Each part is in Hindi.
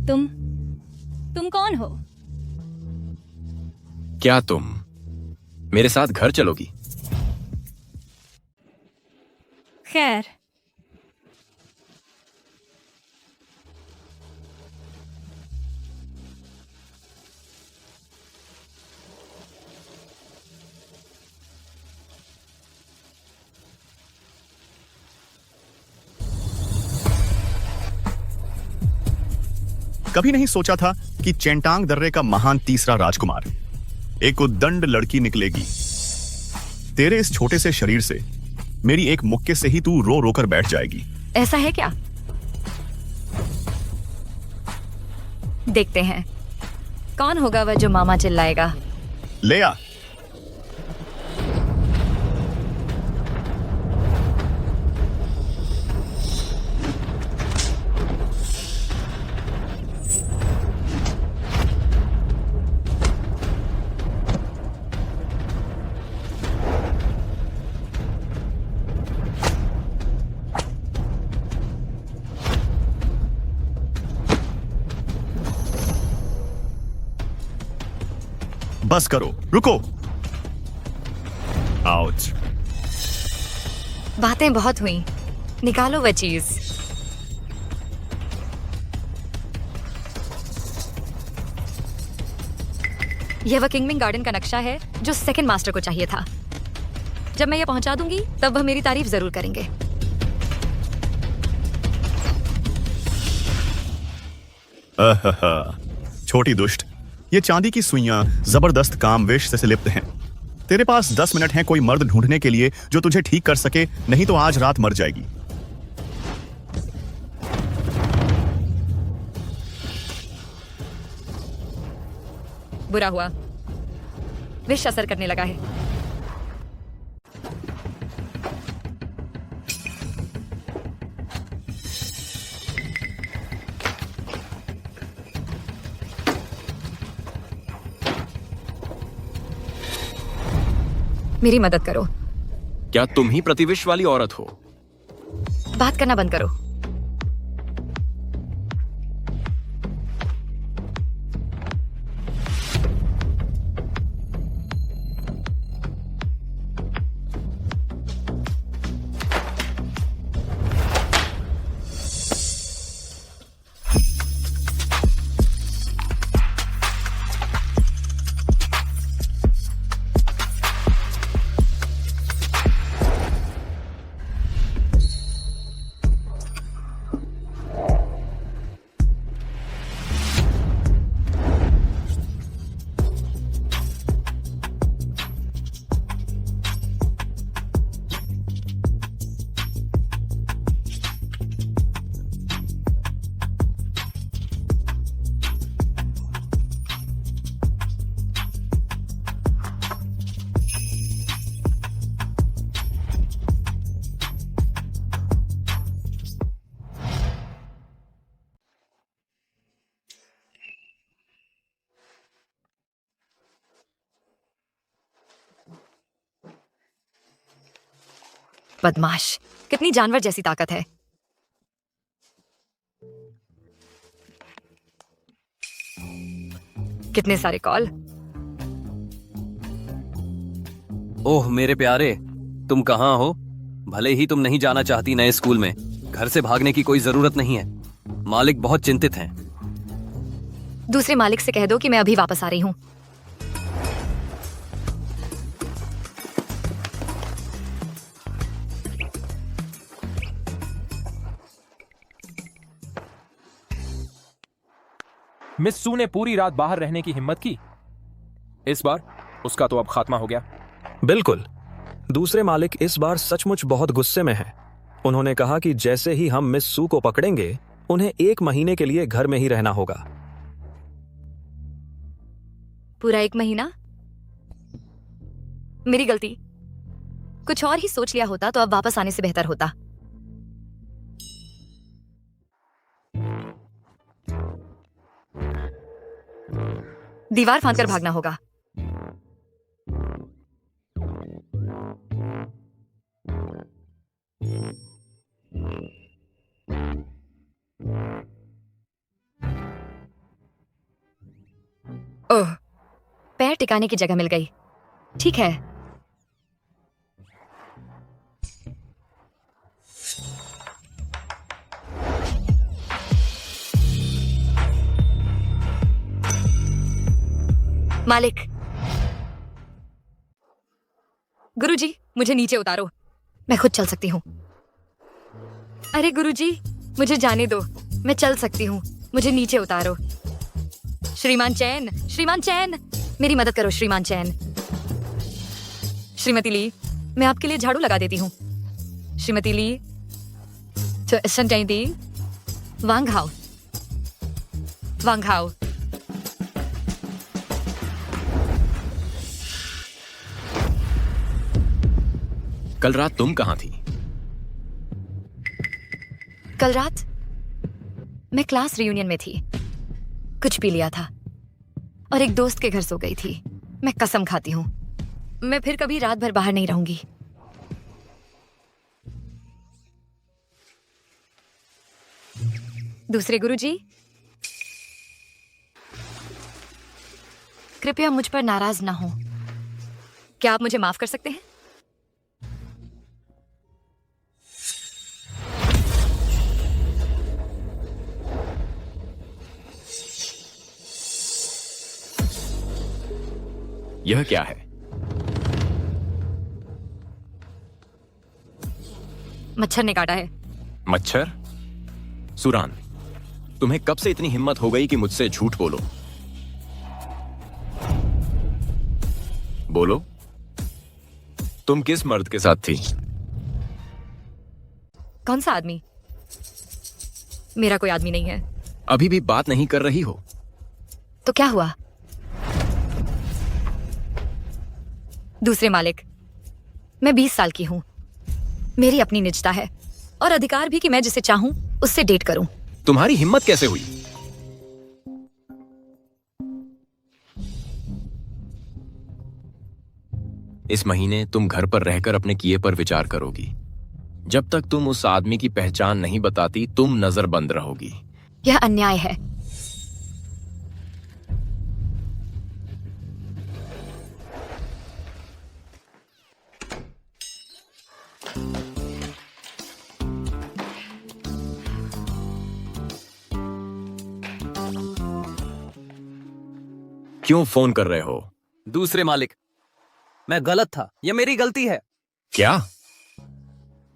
तुम तुम कौन हो? क्या तुम मेरे साथ घर चलोगी? खैर, कभी नहीं सोचा था कि चेंटांग दर्रे का महान तीसरा राजकुमार एक उद्दंड लड़की निकलेगी। तेरे इस छोटे से शरीर से मेरी एक मुक्के से ही तू रो रोकर बैठ जाएगी। ऐसा है क्या? देखते हैं कौन होगा वह जो मामा चिल्लाएगा। ले आ। बस करो, रुको। आउच। बातें बहुत हुई, निकालो वह चीज। यह वह किंगमिंग गार्डन का नक्शा है जो सेकंड मास्टर को चाहिए था। जब मैं यह पहुंचा दूंगी तब वह मेरी तारीफ जरूर करेंगे। छोटी दुष्ट, ये चांदी की सुइयां जबरदस्त काम वेश से लिप्त हैं। तेरे पास 10 मिनट हैं कोई मर्द ढूंढने के लिए जो तुझे ठीक कर सके, नहीं तो आज रात मर जाएगी। बुरा हुआ, विष असर करने लगा है। मेरी मदद करो। क्या तुम ही प्रतिविश वाली औरत हो? बात करना बंद करो। बदमाश, कितनी जानवर जैसी ताकत है। कितने सारे कॉल। ओह मेरे प्यारे, तुम कहाँ हो? भले ही तुम नहीं जाना चाहती नए स्कूल में, घर से भागने की कोई जरूरत नहीं है। मालिक बहुत चिंतित हैं। दूसरे मालिक से कह दो कि मैं अभी वापस आ रही हूँ। मिस सू ने पूरी रात बाहर रहने की हिम्मत की। इस बार उसका तो अब खात्मा हो गया। बिल्कुल। दूसरे मालिक इस बार सचमुच बहुत गुस्से में हैं। उन्होंने कहा कि जैसे ही हम मिस सू को पकड़ेंगे, उन्हें 1 महीने के लिए घर में ही रहना होगा। पूरा 1 महीना? मेरी गलती। कुछ और ही सोच लिया होता तो अब वापस आने से बेहतर होता। दीवार फांदकर भागना होगा। टिकाने की जगह मिल गई। ठीक है, मालिक। गुरुजी, मुझे नीचे उतारो, मैं खुद चल सकती हूँ। अरे गुरुजी, मुझे जाने दो, मैं चल सकती हूँ, मुझे नीचे उतारो। श्रीमान चैन, श्रीमान चैन, मेरी मदद करो श्रीमान चैन। श्रीमती ली, मैं आपके लिए झाड़ू लगा देती हूँ। श्रीमती ली, तो संजय दी, वांग हाउ, वांग हाउ। कल रात तुम कहां थी? कल रात मैं क्लास रियूनियन में थी, कुछ पी लिया था और एक दोस्त के घर सो गई थी। मैं कसम खाती हूँ, मैं फिर कभी रात भर बाहर नहीं रहूंगी। दूसरे गुरुजी, कृपया मुझ पर नाराज ना हो। क्या आप मुझे माफ कर सकते हैं? यह क्या है? मच्छर ने काटा है। मच्छर? सुरान, तुम्हें कब से इतनी हिम्मत हो गई कि मुझसे झूठ बोलो? बोलो, तुम किस मर्द के साथ थी? कौन सा आदमी? मेरा कोई आदमी नहीं है। अभी भी बात नहीं कर रही हो? तो क्या हुआ? दूसरे मालिक, मैं 20 साल की हूं, मेरी अपनी निजता है और अधिकार भी कि मैं जिसे चाहूं उससे डेट करूं। तुम्हारी हिम्मत कैसे हुई? इस महीने तुम घर पर रहकर अपने किए पर विचार करोगी। जब तक तुम उस आदमी की पहचान नहीं बताती, तुम नजरबंद रहोगी। यह अन्याय है। क्यों फोन कर रहे हो? दूसरे मालिक, मैं गलत था, यह मेरी गलती है। क्या?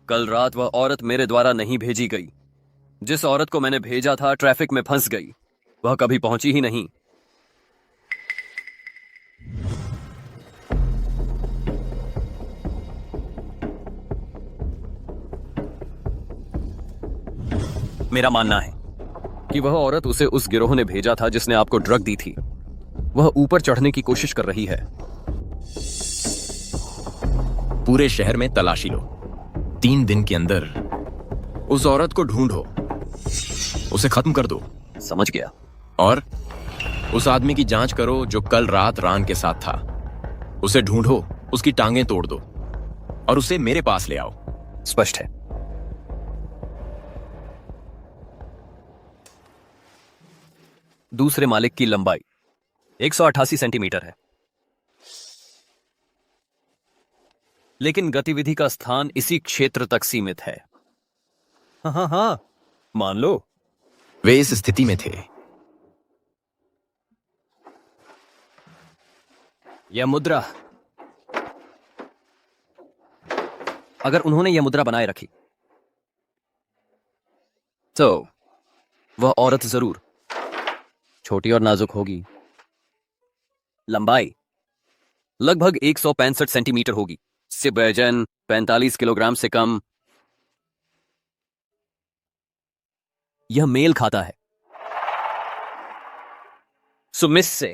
कल रात वह औरत मेरे द्वारा नहीं भेजी गई। जिस औरत को मैंने भेजा था ट्रैफिक में फंस गई, वह कभी पहुंची ही नहीं। मेरा मानना है कि वह औरत उसे उस गिरोह ने भेजा था जिसने आपको ड्रग दी थी। वह ऊपर चढ़ने की कोशिश कर रही है। पूरे शहर में तलाशी लो। 3 दिन के अंदर उस औरत को ढूंढो, उसे खत्म कर दो। समझ गया। और उस आदमी की जांच करो जो कल रात रान के साथ था। उसे ढूंढो, उसकी टांगें तोड़ दो और उसे मेरे पास ले आओ। स्पष्ट है। दूसरे मालिक की लंबाई 188 सेंटीमीटर है, लेकिन गतिविधि का स्थान इसी क्षेत्र तक सीमित है। हाँ, मान लो। वे इस स्थिति में थे। यह मुद्रा, अगर उन्होंने यह मुद्रा बनाए रखी तो वह औरत जरूर छोटी और नाजुक होगी। लंबाई लगभग 165 सेंटीमीटर होगी। से वजन 45 किलोग्राम से कम। यह मेल खाता है सुमिस से।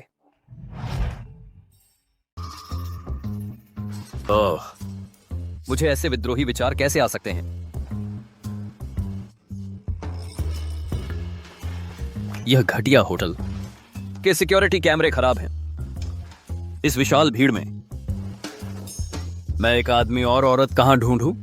ओह, मुझे ऐसे विद्रोही विचार कैसे आ सकते हैं? यह घटिया होटल के सिक्योरिटी कैमरे खराब हैं। इस विशाल भीड़ में मैं एक आदमी और औरत कहां ढूंढूं?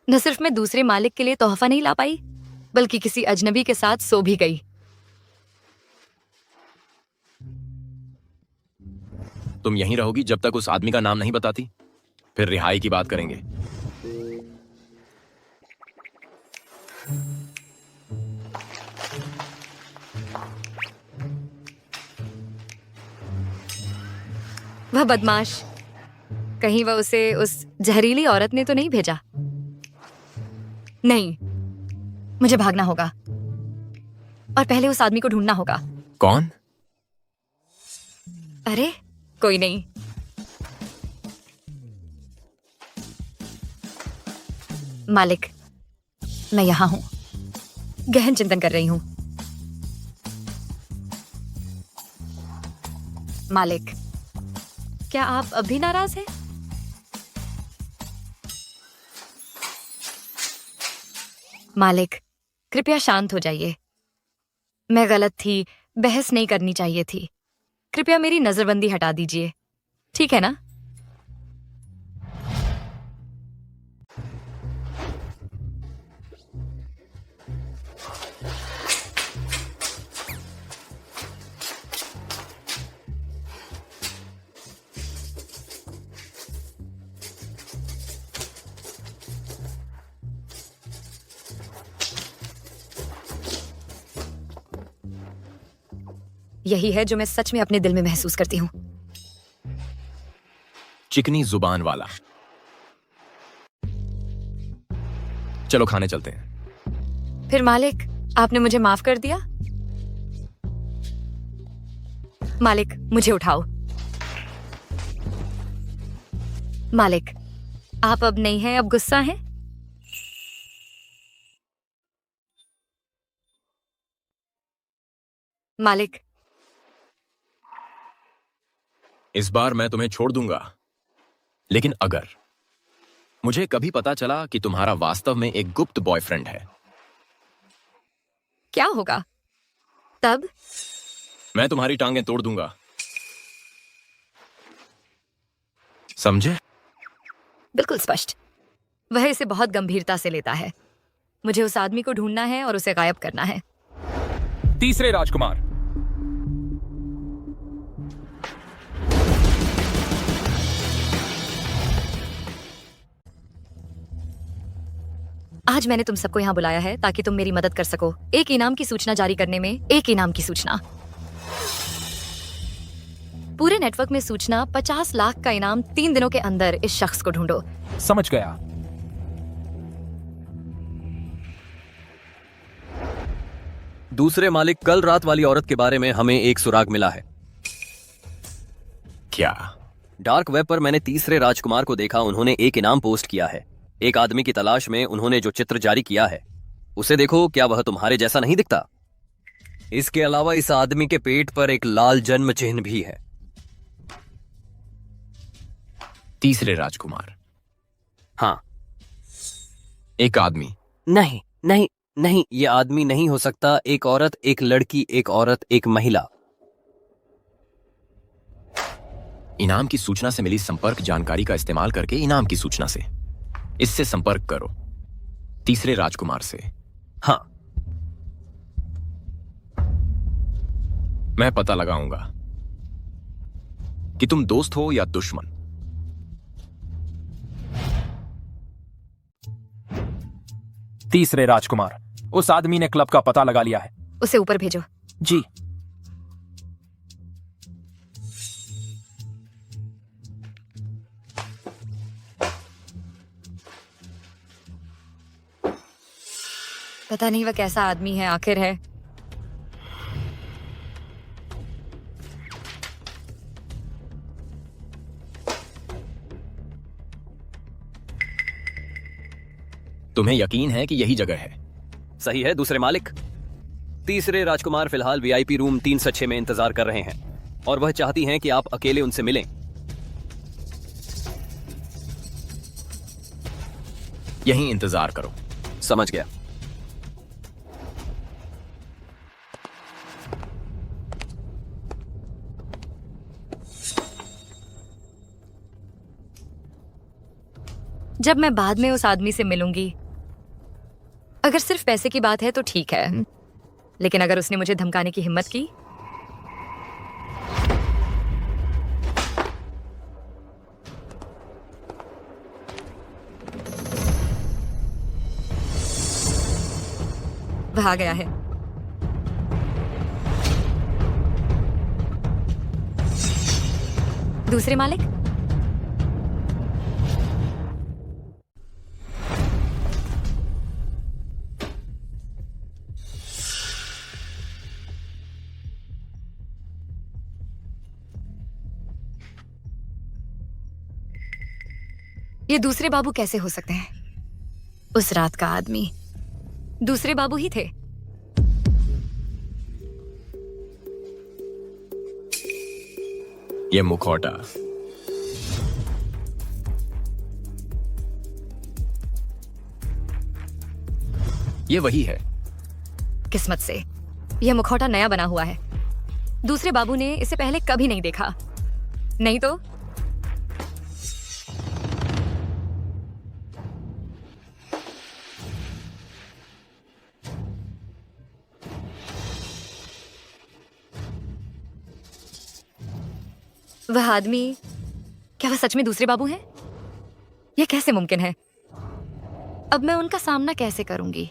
न सिर्फ मैं दूसरे मालिक के लिए तोहफा नहीं ला पाई, बल्कि किसी अजनबी के साथ सो भी गई। तुम यहीं रहोगी जब तक उस आदमी का नाम नहीं बताती? फिर रिहाई की बात करेंगे। वह बदमाश, कहीं वह उसे उस जहरीली औरत ने तो नहीं भेजा? नहीं, मुझे भागना होगा और पहले उस आदमी को ढूंढना होगा। कौन? अरे कोई नहीं। मालिक, मैं यहां हूं, गहन चिंतन कर रही हूं। मालिक, क्या आप अब भी नाराज हैं? मालिक, कृपया शांत हो जाइए। मैं गलत थी, बहस नहीं करनी चाहिए थी। कृपया मेरी नजरबंदी हटा दीजिए, ठीक है ना? यही है जो मैं सच में अपने दिल में महसूस करती हूँ। चिकनी जुबान वाला। चलो खाने चलते हैं। फिर मालिक, आपने मुझे माफ कर दिया? मालिक, मुझे उठाओ। मालिक, आप अब नहीं हैं, अब गुस्सा हैं? मालिक, इस बार मैं तुम्हें छोड़ दूंगा, लेकिन अगर मुझे कभी पता चला कि तुम्हारा वास्तव में एक गुप्त बॉयफ्रेंड है, क्या होगा तब? मैं तुम्हारी टांगें तोड़ दूंगा। समझे? बिल्कुल स्पष्ट। वह इसे बहुत गंभीरता से लेता है। मुझे उस आदमी को ढूंढना है और उसे गायब करना है। तीसरे राजकुमार। आज मैंने तुम सबको यहाँ बुलाया है ताकि तुम मेरी मदद कर सको। एक इनाम की सूचना जारी करने में, एक इनाम की सूचना। पूरे नेटवर्क में सूचना 50 लाख का इनाम 3 दिनों के अंदर इस शख्स को ढूंढो। समझ गया। दूसरे मालिक, कल रात वाली औरत के बारे में हमें एक सुराग मिला है। क्या? डार्क वेब पर मैंने तीसरे राजकुमार को देखा। उन्होंने एक इनाम पोस्ट किया है। एक आदमी की तलाश में उन्होंने जो चित्र जारी किया है उसे देखो। क्या वह तुम्हारे जैसा नहीं दिखता? इसके अलावा इस आदमी के पेट पर एक लाल जन्म चिन्ह भी है। तीसरे राजकुमार? हाँ। एक आदमी? नहीं नहीं नहीं, ये आदमी नहीं हो सकता। एक औरत, एक लड़की, एक औरत, एक महिला। इनाम की सूचना से मिली संपर्क जानकारी का इस्तेमाल करके इनाम की सूचना से इससे संपर्क करो, तीसरे राजकुमार से। हाँ। मैं पता लगाऊंगा कि तुम दोस्त हो या दुश्मन। तीसरे राजकुमार, उस आदमी ने क्लब का पता लगा लिया है। उसे ऊपर भेजो। जी। पता नहीं वह कैसा आदमी है, आखिर है। तुम्हें यकीन है कि यही जगह है? सही है दूसरे मालिक। तीसरे राजकुमार फिलहाल वीआईपी रूम 306 में इंतजार कर रहे हैं और वह चाहती हैं कि आप अकेले उनसे मिलें। यहीं इंतजार करो। समझ गया। जब मैं बाद में उस आदमी से मिलूंगी, अगर सिर्फ पैसे की बात है तो ठीक है, लेकिन अगर उसने मुझे धमकाने की हिम्मत की, वह आ गया है। दूसरे मालिक, ये दूसरे बाबू कैसे हो सकते हैं? उस रात का आदमी दूसरे बाबू ही थे। ये मुखौटा, ये वही है। किस्मत से यह मुखौटा नया बना हुआ है। दूसरे बाबू ने इसे पहले कभी नहीं देखा, नहीं तो वह आदमी, क्या वह सच में दूसरे बाबू हैं? यह कैसे मुमकिन है? अब मैं उनका सामना कैसे करूंगी?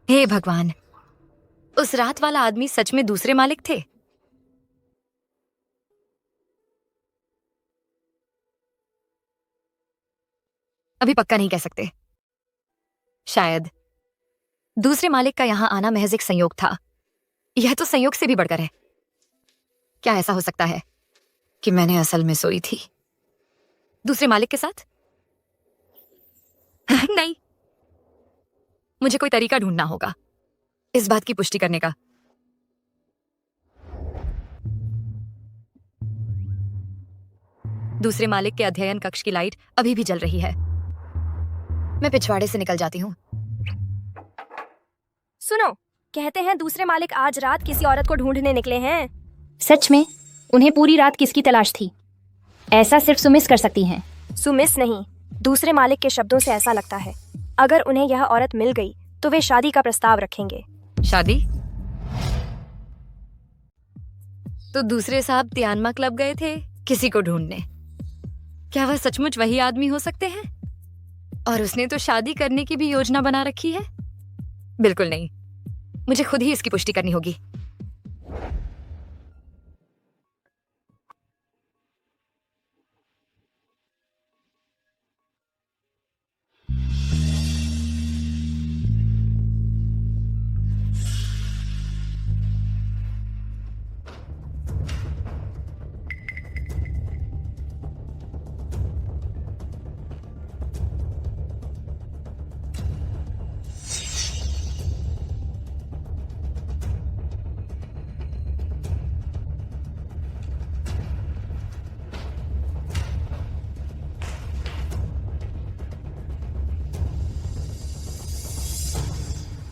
हे भगवान, उस रात वाला आदमी सच में दूसरे मालिक थे? अभी पक्का नहीं कह सकते। शायद दूसरे मालिक का यहां आना महज एक संयोग था। यह तो संयोग से भी बढ़कर है। क्या ऐसा हो सकता है कि मैंने असल में सोई थी दूसरे मालिक के साथ? नहीं, मुझे कोई तरीका ढूंढना होगा इस बात की पुष्टि करने का। दूसरे मालिक के अध्ययन कक्ष की लाइट अभी भी जल रही है। मैं पिछवाड़े से निकल जाती हूँ। सुनो, कहते हैं दूसरे मालिक आज रात किसी औरत को ढूंढने निकले हैं। सच में? उन्हें पूरी रात किसकी तलाश थी? ऐसा सिर्फ सुमिस कर सकती हैं। सुमिस नहीं, दूसरे मालिक के शब्दों से ऐसा लगता है। अगर उन्हें यह औरत मिल गई तो वे शादी का प्रस्ताव रखेंगे। शादी? तो दूसरे साहब तियानमा क्लब गए थे किसी को ढूंढने। क्या वह सचमुच वही आदमी हो सकते हैं? और उसने तो शादी करने की भी योजना बना रखी है। बिल्कुल नहीं, मुझे खुद ही इसकी पुष्टि करनी होगी।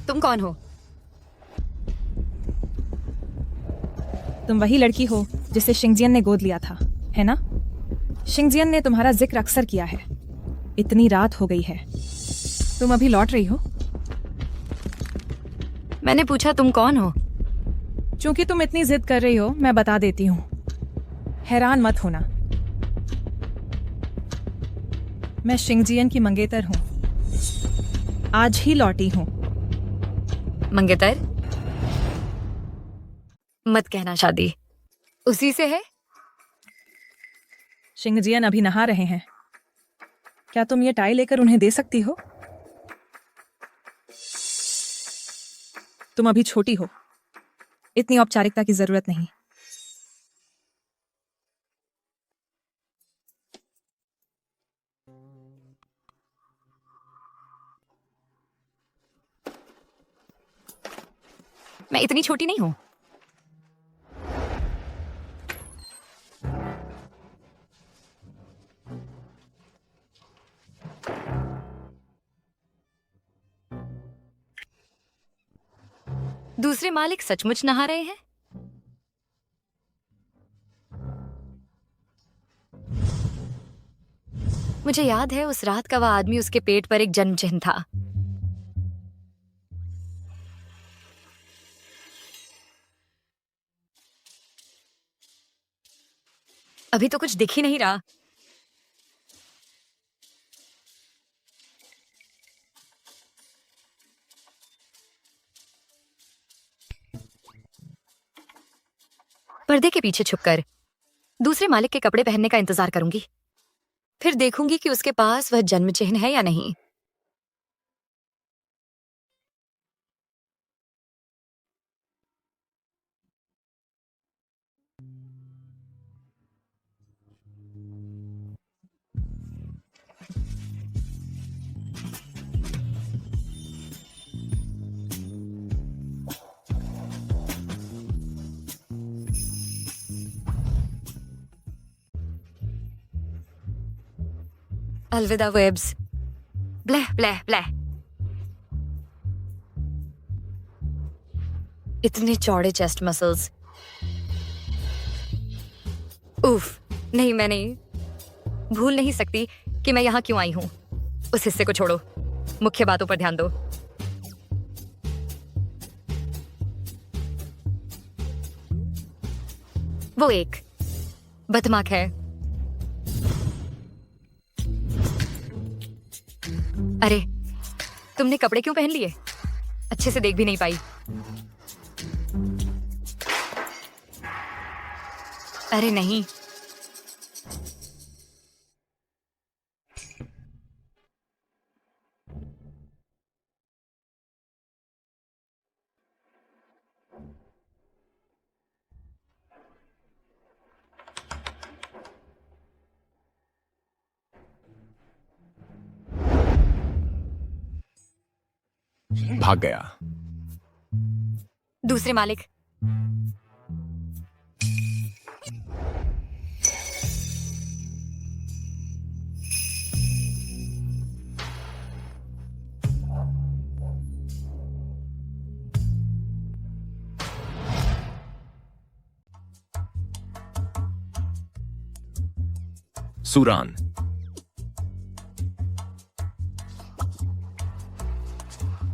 तुम कौन हो? तुम वही लड़की हो जिसे शिंगजियन ने गोद लिया था, है ना? शिंगजियन ने तुम्हारा जिक्र अक्सर किया है। इतनी रात हो गई है, तुम अभी लौट रही हो? मैंने पूछा तुम कौन हो? चूंकि तुम इतनी जिद कर रही हो, मैं बता देती हूँ। हैरान मत होना, मैं शिंगजियन की मंगेतर हूँ। आज ही लौटी हूँ। मंगेतर? मत कहना शादी उसी से है। शिंगजियन अभी नहा रहे हैं। क्या तुम ये टाई लेकर उन्हें दे सकती हो? तुम अभी छोटी हो, इतनी औपचारिकता की जरूरत नहीं। मैं इतनी छोटी नहीं हूं। दूसरे मालिक सचमुच नहा रहे हैं। मुझे याद है उस रात का वह आदमी, उसके पेट पर एक जन्म चिन्ह था। अभी तो कुछ दिख ही नहीं रहा। पर्दे के पीछे छुपकर दूसरे मालिक के कपड़े पहनने का इंतजार करूंगी। फिर देखूंगी कि उसके पास वह जन्म चिन्ह है या नहीं। अलविदा वेब्स। ब्लह ब्लह ब्लह। इतने चौड़े चेस्ट मसल्स। उफ, नहीं, मैं नहीं भूल नहीं सकती कि मैं यहां क्यों आई हूं। उस हिस्से को छोड़ो, मुख्य बातों पर ध्यान दो। वो एक बदमाश है। अरे, तुमने कपड़े क्यों पहन लिए? अच्छे से देख भी नहीं पाई। अरे नहीं, भाग गया। दूसरे मालिक। सुरान।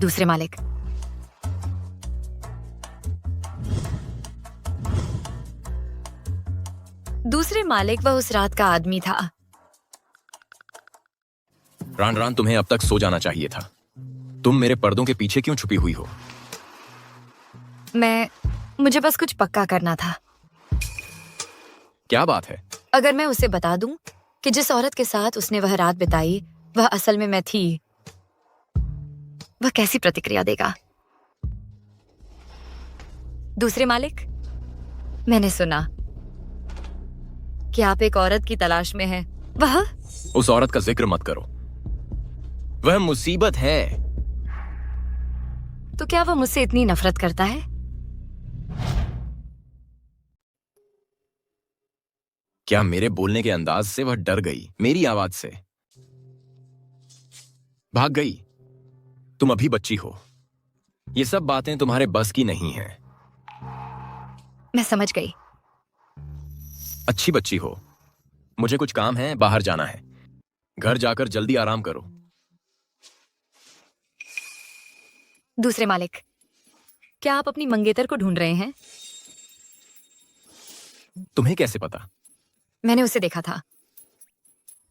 दूसरे मालिक। दूसरे मालिक वह उस रात का आदमी था। रान रान, तुम्हें अब तक सो जाना चाहिए था। तुम मेरे पर्दों के पीछे क्यों छुपी हुई हो? मुझे बस कुछ पक्का करना था। क्या बात है? अगर मैं उसे बता दूं कि जिस औरत के साथ उसने वह रात बिताई वह असल में मैं थी, वह कैसी प्रतिक्रिया देगा? दूसरे मालिक, मैंने सुना कि आप एक औरत की तलाश में हैं। वह उस औरत का जिक्र मत करो, वह मुसीबत है। तो क्या वह मुझसे इतनी नफरत करता है? क्या मेरे बोलने के अंदाज से वह डर गई? मेरी आवाज से भाग गई? तुम अभी बच्ची हो, ये सब बातें तुम्हारे बस की नहीं हैं। मैं समझ गई। अच्छी बच्ची हो। मुझे कुछ काम है, बाहर जाना है। घर जाकर जल्दी आराम करो। दूसरे मालिक, क्या आप अपनी मंगेतर को ढूंढ रहे हैं? तुम्हें कैसे पता? मैंने उसे देखा था।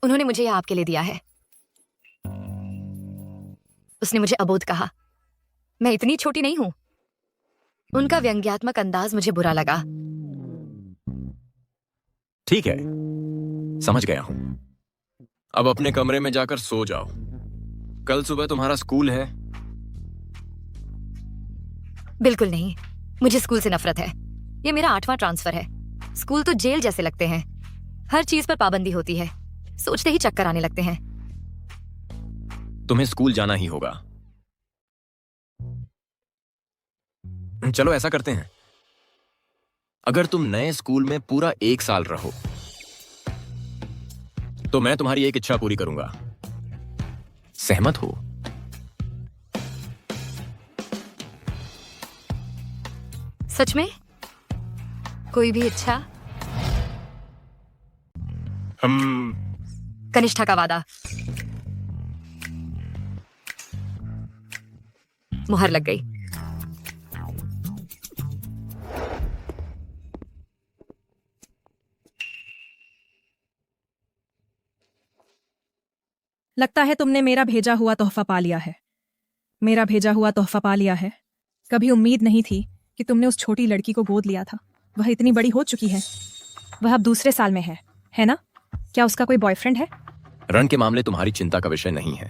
उन्होंने मुझे यह आपके लिए दिया है। उसने मुझे अबोध कहा। मैं इतनी छोटी नहीं हूं। उनका व्यंग्यात्मक अंदाज मुझे बुरा लगा। ठीक है, समझ गया हूं। अब अपने कमरे में जाकर सो जाओ। कल सुबह तुम्हारा स्कूल है। बिल्कुल नहीं, मुझे स्कूल से नफरत है। यह मेरा 8वां ट्रांसफर है। स्कूल तो जेल जैसे लगते हैं। हर चीज पर पाबंदी होती है। सोचते ही चक्कर आने लगते हैं। तुम्हें स्कूल जाना ही होगा। चलो ऐसा करते हैं, अगर तुम नए स्कूल में पूरा 1 साल रहो तो मैं तुम्हारी एक इच्छा पूरी करूंगा। सहमत हो? सच में? कोई भी इच्छा? हम कनिष्ठा का वादा। मुहर लग गई। लगता है तुमने मेरा भेजा हुआ तोहफा पा लिया है। मेरा भेजा हुआ तोहफा पा लिया है। कभी उम्मीद नहीं थी कि तुमने उस छोटी लड़की को गोद लिया था। वह इतनी बड़ी हो चुकी है। वह अब दूसरे साल में है ना? क्या उसका कोई बॉयफ्रेंड है? रन के मामले तुम्हारी चिंता का विषय नहीं है।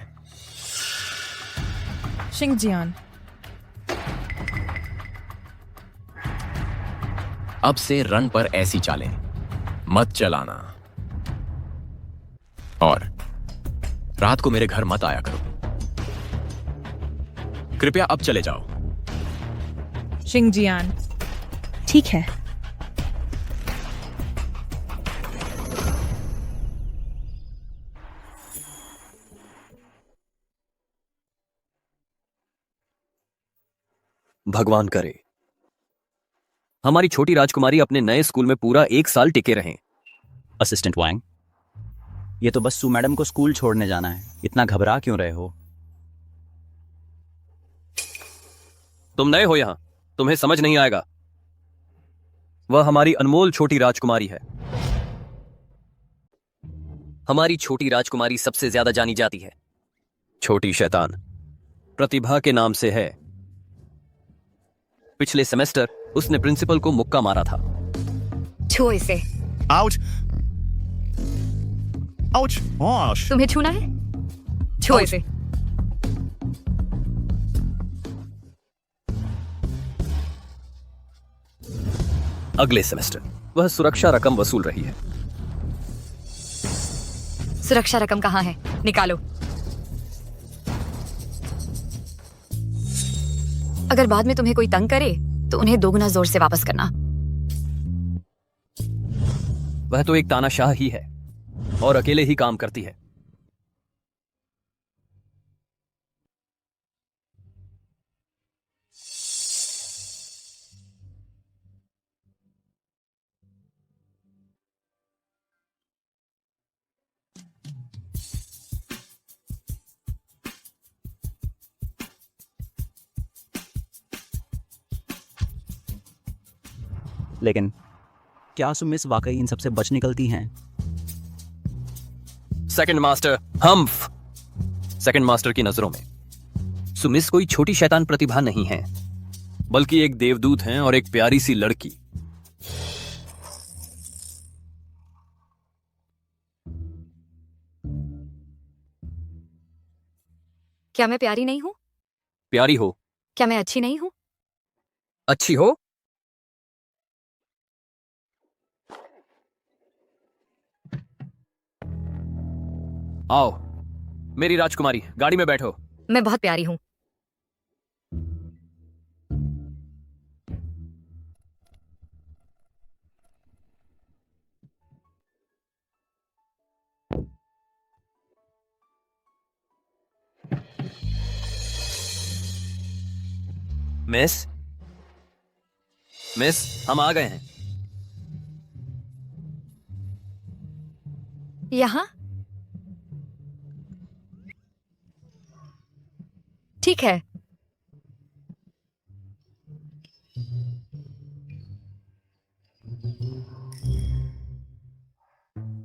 शिंगजियान, अब से रन पर ऐसी चालें मत चलाना, और रात को मेरे घर मत आया करो। कृपया अब चले जाओ। शिंगजियान, ठीक है। भगवान करे हमारी छोटी राजकुमारी अपने नए स्कूल में पूरा 1 साल टिके रहें। असिस्टेंट वांग, ये तो बस सू मैडम को स्कूल छोड़ने जाना है, इतना घबरा क्यों रहे हो? तुम नए हो यहां, तुम्हें समझ नहीं आएगा। वह हमारी अनमोल छोटी राजकुमारी है। हमारी छोटी राजकुमारी सबसे ज्यादा जानी जाती है। छोटी शैतान प्रतिभा के नाम से है। पिछले सेमेस्टर उसने प्रिंसिपल को मुक्का मारा था। छुओ इसे। आउच! आउच! ओश! तुम्हें छूना है? छुओ इसे। अगले सेमेस्टर वह सुरक्षा रकम वसूल रही है। सुरक्षा रकम कहाँ है? निकालो। अगर बाद में तुम्हें कोई तंग करे तो उन्हें 2 गुना जोर से वापस करना। वह तो एक तानाशाह ही है और अकेले ही काम करती है। लेकिन क्या सु मिस वाकई इन सबसे बच निकलती हैं? सेकंड मास्टर हम्फ। सेकंड मास्टर की नजरों में सुमिस कोई छोटी शैतान प्रतिभा नहीं है, बल्कि एक देवदूत हैं और एक प्यारी सी लड़की। क्या मैं प्यारी नहीं हूं? प्यारी हो। क्या मैं अच्छी नहीं हूं? अच्छी हो। आओ मेरी राजकुमारी, गाड़ी में बैठो। मैं बहुत प्यारी हूं। मिस हम आ गए हैं। यहां? ठीक है।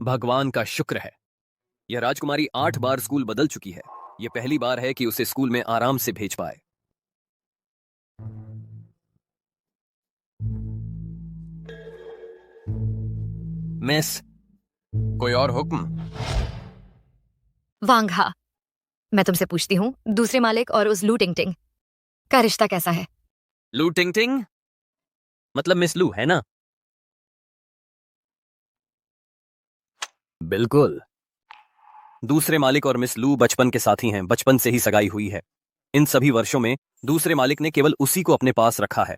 भगवान का शुक्र है, यह राजकुमारी 8 बार स्कूल बदल चुकी है। यह पहली बार है कि उसे स्कूल में आराम से भेज पाए। मिस, कोई और हुक्म? वांग, हाँ, मैं तुमसे पूछती हूँ, दूसरे मालिक और उस लू टिंग का रिश्ता कैसा है? लू टिंग मतलब मिस लू है ना? बिल्कुल। दूसरे मालिक और मिस लू बचपन के साथी हैं, बचपन से ही सगाई हुई है। इन सभी वर्षों में दूसरे मालिक ने केवल उसी को अपने पास रखा है।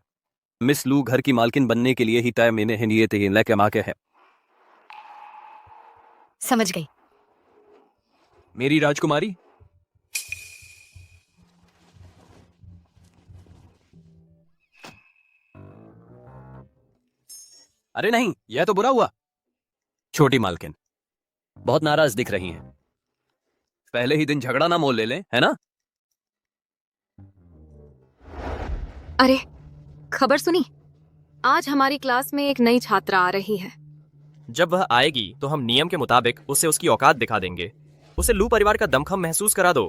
मिस लू घर की मालकिन बनने के लिए ही तय मैंने हिनियत लेके माके है। समझ गई। मेरी राजकुमारी, अरे नहीं, यह तो बुरा हुआ। छोटी मालकिन बहुत नाराज दिख रही हैं। पहले ही दिन झगड़ा ना मोल ले लें, है ना? अरे, खबर सुनी? आज हमारी क्लास में एक नई छात्रा आ रही है। जब वह आएगी तो हम नियम के मुताबिक उसे उसकी औकात दिखा देंगे। उसे लू परिवार का दमखम महसूस करा दो।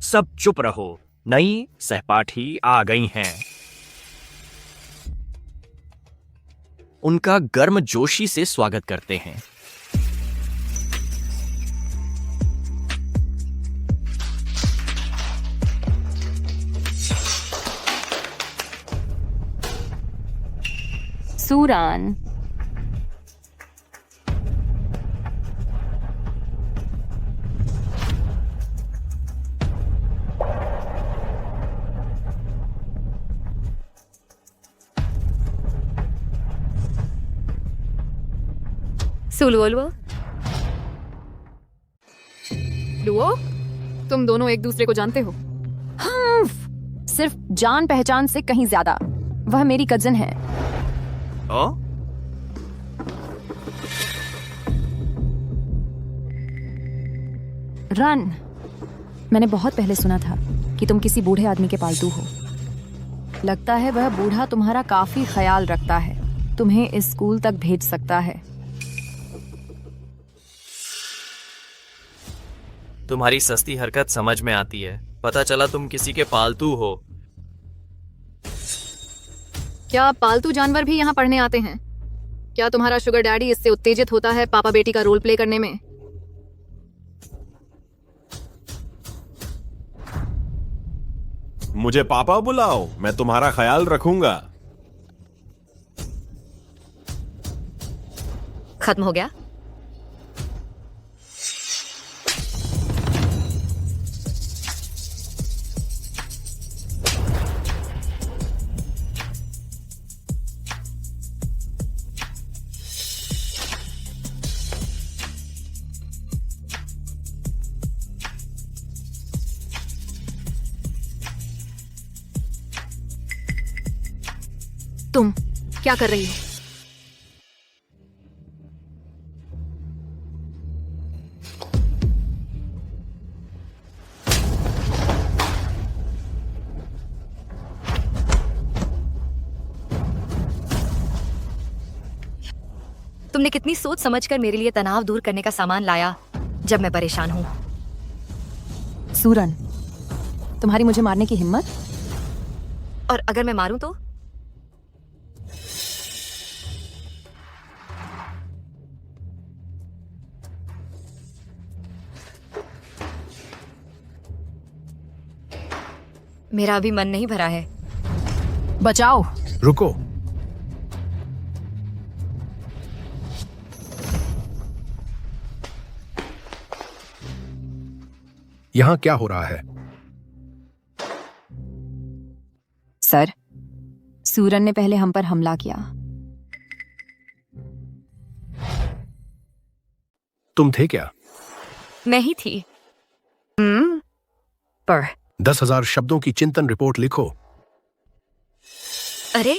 सब चुप रहो, नई सहपाठी आ गई हैं। उनका गर्मजोशी से स्वागत करते हैं। सूरान, सुलुओ, लुओ, तुम दोनों एक दूसरे को जानते हो? सिर्फ जान पहचान से कहीं ज्यादा। वह मेरी कजिन है। रन, मैंने बहुत पहले सुना था कि तुम किसी बूढ़े आदमी के पालतू हो। लगता है वह बूढ़ा तुम्हारा काफी ख्याल रखता है, तुम्हें इस स्कूल तक भेज सकता है। तुम्हारी सस्ती हरकत समझ में आती है। पता चला तुम किसी के पालतू हो। क्या पालतू जानवर भी यहाँ पढ़ने आते हैं? क्या तुम्हारा शुगर डैडी इससे उत्तेजित होता है पापा बेटी का रोल प्ले करने में? मुझे पापा बुलाओ, मैं तुम्हारा ख्याल रखूंगा। खत्म हो गया? तुम क्या कर रही हो? तुमने कितनी सोच समझकर मेरे लिए तनाव दूर करने का सामान लाया जब मैं परेशान हूं। सूरन, तुम्हारी मुझे मारने की हिम्मत? और अगर मैं मारूं तो? मेरा अभी मन नहीं भरा है। बचाओ। रुको। यहां क्या हो रहा है? सर, सूरन ने पहले हम पर हमला किया। तुम थे क्या? मैं ही थी। पर 10,000 शब्दों की चिंतन रिपोर्ट लिखो। अरे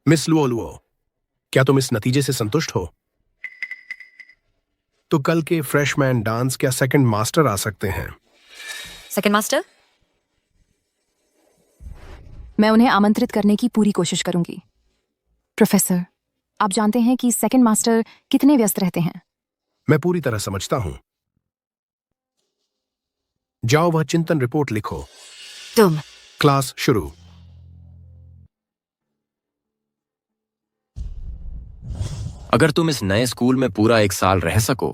मिस लुओ, क्या तुम इस नतीजे से संतुष्ट हो? तो कल के फ्रेशमैन डांस क्या सेकंड मास्टर आ सकते हैं? Second master? मैं उन्हें आमंत्रित करने की पूरी कोशिश करूंगी। प्रोफेसर, आप जानते हैं कि सेकंड मास्टर कितने व्यस्त रहते हैं। मैं पूरी तरह समझता हूं। जाओ वह चिंतन रिपोर्ट लिखो। तुम। क्लास शुरू। अगर तुम इस नए स्कूल में पूरा 1 साल रह सको,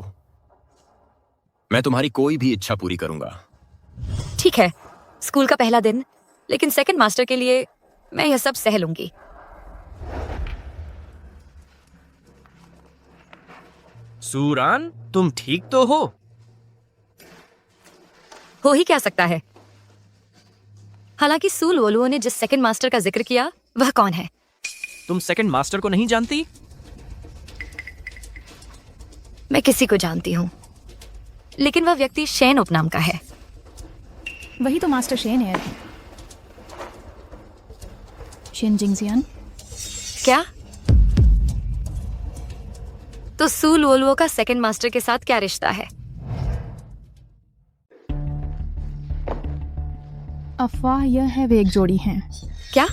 मैं तुम्हारी कोई भी इच्छा पूरी करूंगा। ठीक है, स्कूल का पहला दिन, लेकिन सेकंड मास्टर के लिए मैं यह सब सह लूंगी। सूरान, तुम ठीक तो हो? हो ही क्या सकता है? हालांकि सूल वोलुओ ने जिस सेकंड मास्टर का जिक्र किया वह कौन है? तुम सेकंड मास्टर को नहीं जानती? मैं किसी को जानती हूँ, लेकिन वह व्यक्ति शेन उपनाम का है। वही तो मास्टर शेन एयर है। शेन जिंगजियान। क्या? तो सूल वोलुओ का सेकंड मास्टर के साथ क्या रिश्ता है? अफवाह यह है वे एक जोड़ी हैं। क्या?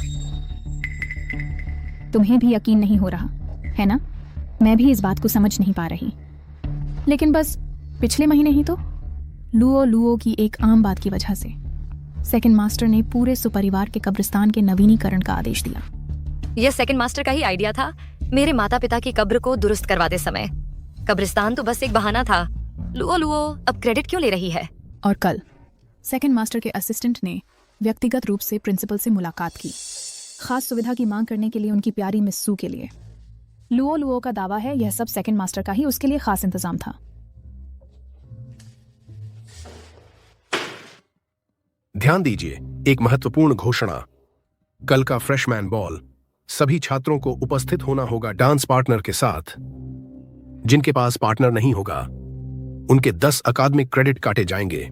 तुम्हें भी यकीन नहीं हो रहा है ना? मैं भी इस बात को समझ नहीं पा रही, लेकिन बस पिछले महीने ही तो लुओ लुओ की एक आम बात की वजह से सेकंड मास्टर ने पूरे सुपरिवार के कब्रिस्तान के नवीनीकरण का आदेश दिया। यह सेकंड मास्टर का ही आइडिया था मेरे माता पिता की कब्र को दुरुस्त करवाते समय। कब्रिस्तान तो बस एक बहाना था। लुओ लुओ अब क्रेडिट क्यों ले रही है? और कल सेकंड मास्टर के असिस्टेंट ने व्यक्तिगत रूप से प्रिंसिपल से मुलाकात की, खास सुविधा की मांग करने के लिए उनकी प्यारी मिस सू के लिए। लुओ लुओ का दावा है यह सब सेकंड मास्टर का ही उसके लिए खास इंतजाम था। ध्यान दीजिए, एक महत्वपूर्ण घोषणा। कल का फ्रेशमैन बॉल सभी छात्रों को उपस्थित होना होगा डांस पार्टनर के साथ। जिनके पास पार्टनर नहीं होगा उनके 10 अकादमिक क्रेडिट काटे जाएंगे।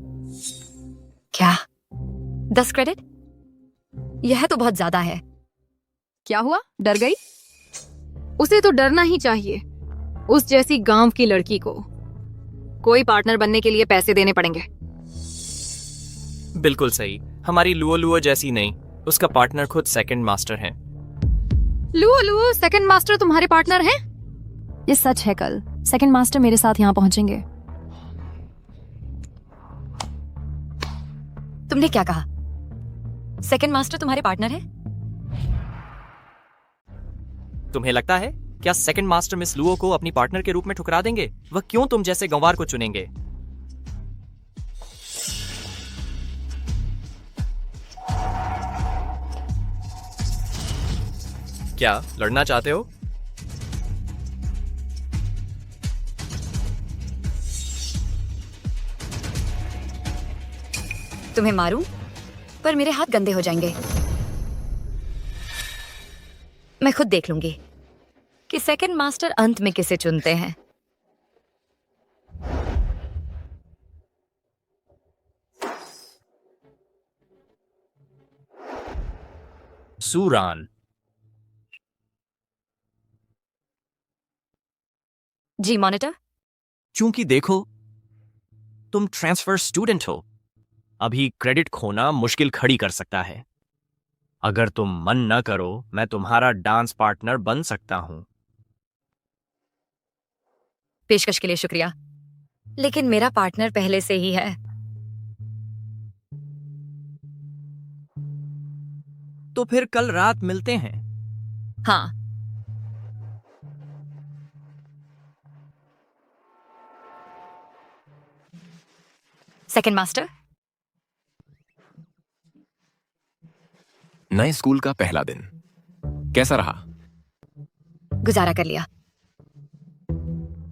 क्या 10 क्रेडिट? यह तो बहुत ज्यादा है। क्या हुआ? डर गई? उसे तो डरना ही चाहिए। उस जैसी गांव की लड़की को कोई पार्टनर बनने के लिए पैसे देने पड़ेंगे। बिल्कुल सही। हमारी लुओ लुओ जैसी नहीं, उसका पार्टनर खुद सेकंड मास्टर है। लुओ लुओ सेकंड मास्टर तुम्हारे पार्टनर हैं? ये सच है। कल सेकंड मास्टर मेरे साथ यहाँ पहुंचेंगे। तुमने क्या कहा? सेकंड मास्टर तुम्हारे पार्टनर है? तुम्हें लगता है क्या सेकंड मास्टर मिस लुओ को अपनी पार्टनर के रूप में ठुकरा देंगे? वह क्यों तुम जैसे गंवार को चुनेंगे? क्या लड़ना चाहते हो? तुम्हें मारूं, पर मेरे हाथ गंदे हो जाएंगे। मैं खुद देख लूंगी कि सेकंड मास्टर अंत में किसे चुनते हैं। सूरान। जी मॉनिटर। चूंकि देखो, तुम ट्रांसफर स्टूडेंट हो, अभी क्रेडिट खोना मुश्किल खड़ी कर सकता है। अगर तुम मन न करो, मैं तुम्हारा डांस पार्टनर बन सकता हूं। पेशकश के लिए शुक्रिया, लेकिन मेरा पार्टनर पहले से ही है। तो फिर कल रात मिलते हैं। हाँ। Second master. नए स्कूल का पहला दिन कैसा रहा? गुजारा कर लिया।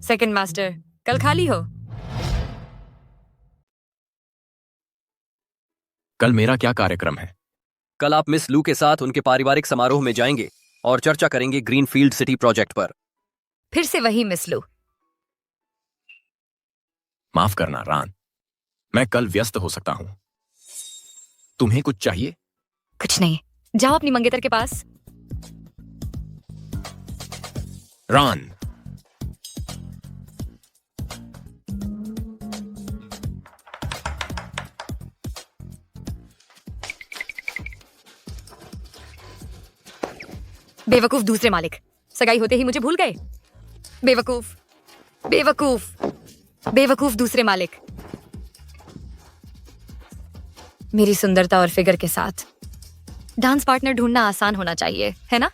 सेकंड मास्टर, कल खाली हो? कल मेरा क्या कार्यक्रम है? कल आप मिस लू के साथ उनके पारिवारिक समारोह में जाएंगे और चर्चा करेंगे ग्रीनफील्ड सिटी प्रोजेक्ट पर। फिर से वही मिस लू। माफ करना रान, मैं कल व्यस्त हो सकता हूं। तुम्हें कुछ चाहिए? कुछ नहीं, जाओ अपनी मंगेतर के पास। रान। बेवकूफ दूसरे मालिक, सगाई होते ही मुझे भूल गए। बेवकूफ, बेवकूफ, बेवकूफ दूसरे मालिक। मेरी सुंदरता और फिगर के साथ डांस पार्टनर ढूंढना आसान होना चाहिए, है ना?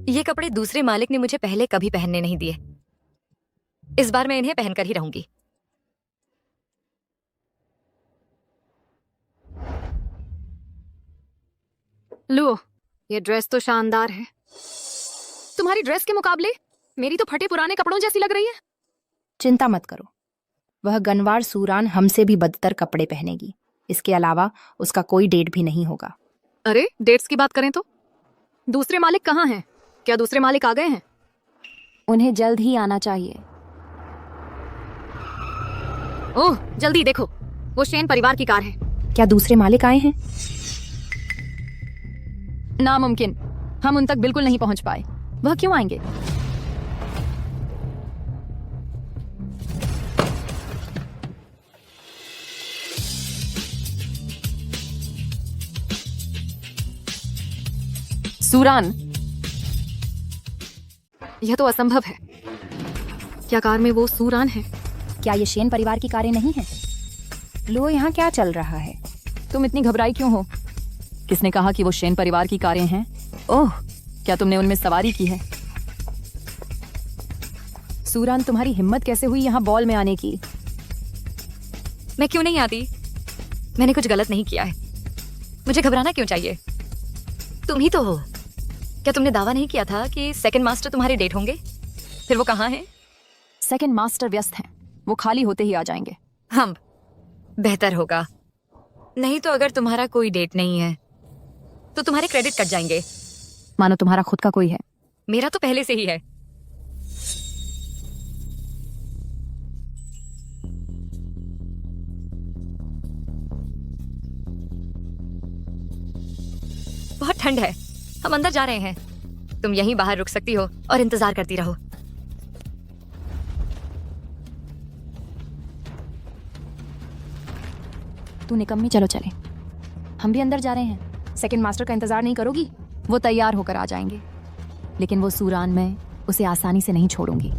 ये कपड़े दूसरे मालिक ने मुझे पहले कभी पहनने नहीं दिए। इस बार मैं इन्हें पहनकर ही रहूंगी। लो, ये ड्रेस तो शानदार है। तुम्हारी ड्रेस के मुकाबले मेरी तो फटे पुराने कपड़ों जैसी लग रही है। चिंता मत करो, वह गनवार सूरान हमसे भी बदतर कपड़े पहनेगी। इसके अलावा उसका कोई डेट भी नहीं होगा। अरे डेट्स की बात करें तो दूसरे मालिक कहाँ हैं? क्या दूसरे मालिक आ गए हैं? उन्हें जल्द ही आना चाहिए। ओह जल्दी देखो, वो शेन परिवार की कार है। क्या दूसरे मालिक आए हैं? नामुमकिन, हम उन तक बिल्कुल नहीं पहुंच पाए। वह क्यों आएंगे? सूरान, यह तो असंभव है। क्या कार में वो सूरान है? क्या ये शेन परिवार की कारें नहीं हैं? लो, यहाँ क्या चल रहा है? तुम इतनी घबराई क्यों हो? किसने कहा कि वो शेन परिवार की कारें हैं? ओह, क्या तुमने उनमें सवारी की है? सूरान, तुम्हारी हिम्मत कैसे हुई यहाँ बॉल में आने की? मैं क्यों नहीं आती? मैंने कुछ गलत नहीं किया है। मुझे घबराना क्यों चाहिए? तुम ही तो हो। क्या तुमने दावा नहीं किया था कि सेकंड मास्टर तुम्हारे डेट होंगे? फिर वो कहाँ हैं? सेकंड मास्टर व्यस्त हैं, वो खाली होते ही आ जाएंगे। हम बेहतर होगा। नहीं तो अगर तुम्हारा कोई डेट नहीं है तो तुम्हारे क्रेडिट कट जाएंगे। मानो तुम्हारा खुद का कोई है। मेरा तो पहले से ही है। बहुत ठंड है, हम अंदर जा रहे हैं। तुम यहीं बाहर रुक सकती हो और इंतजार करती रहो। तू निकम्मी, चलो चले। हम भी अंदर जा रहे हैं। सेकंड मास्टर का इंतजार नहीं करोगी? वो तैयार होकर आ जाएंगे, लेकिन वो सूरान, मैं उसे आसानी से नहीं छोड़ूंगी।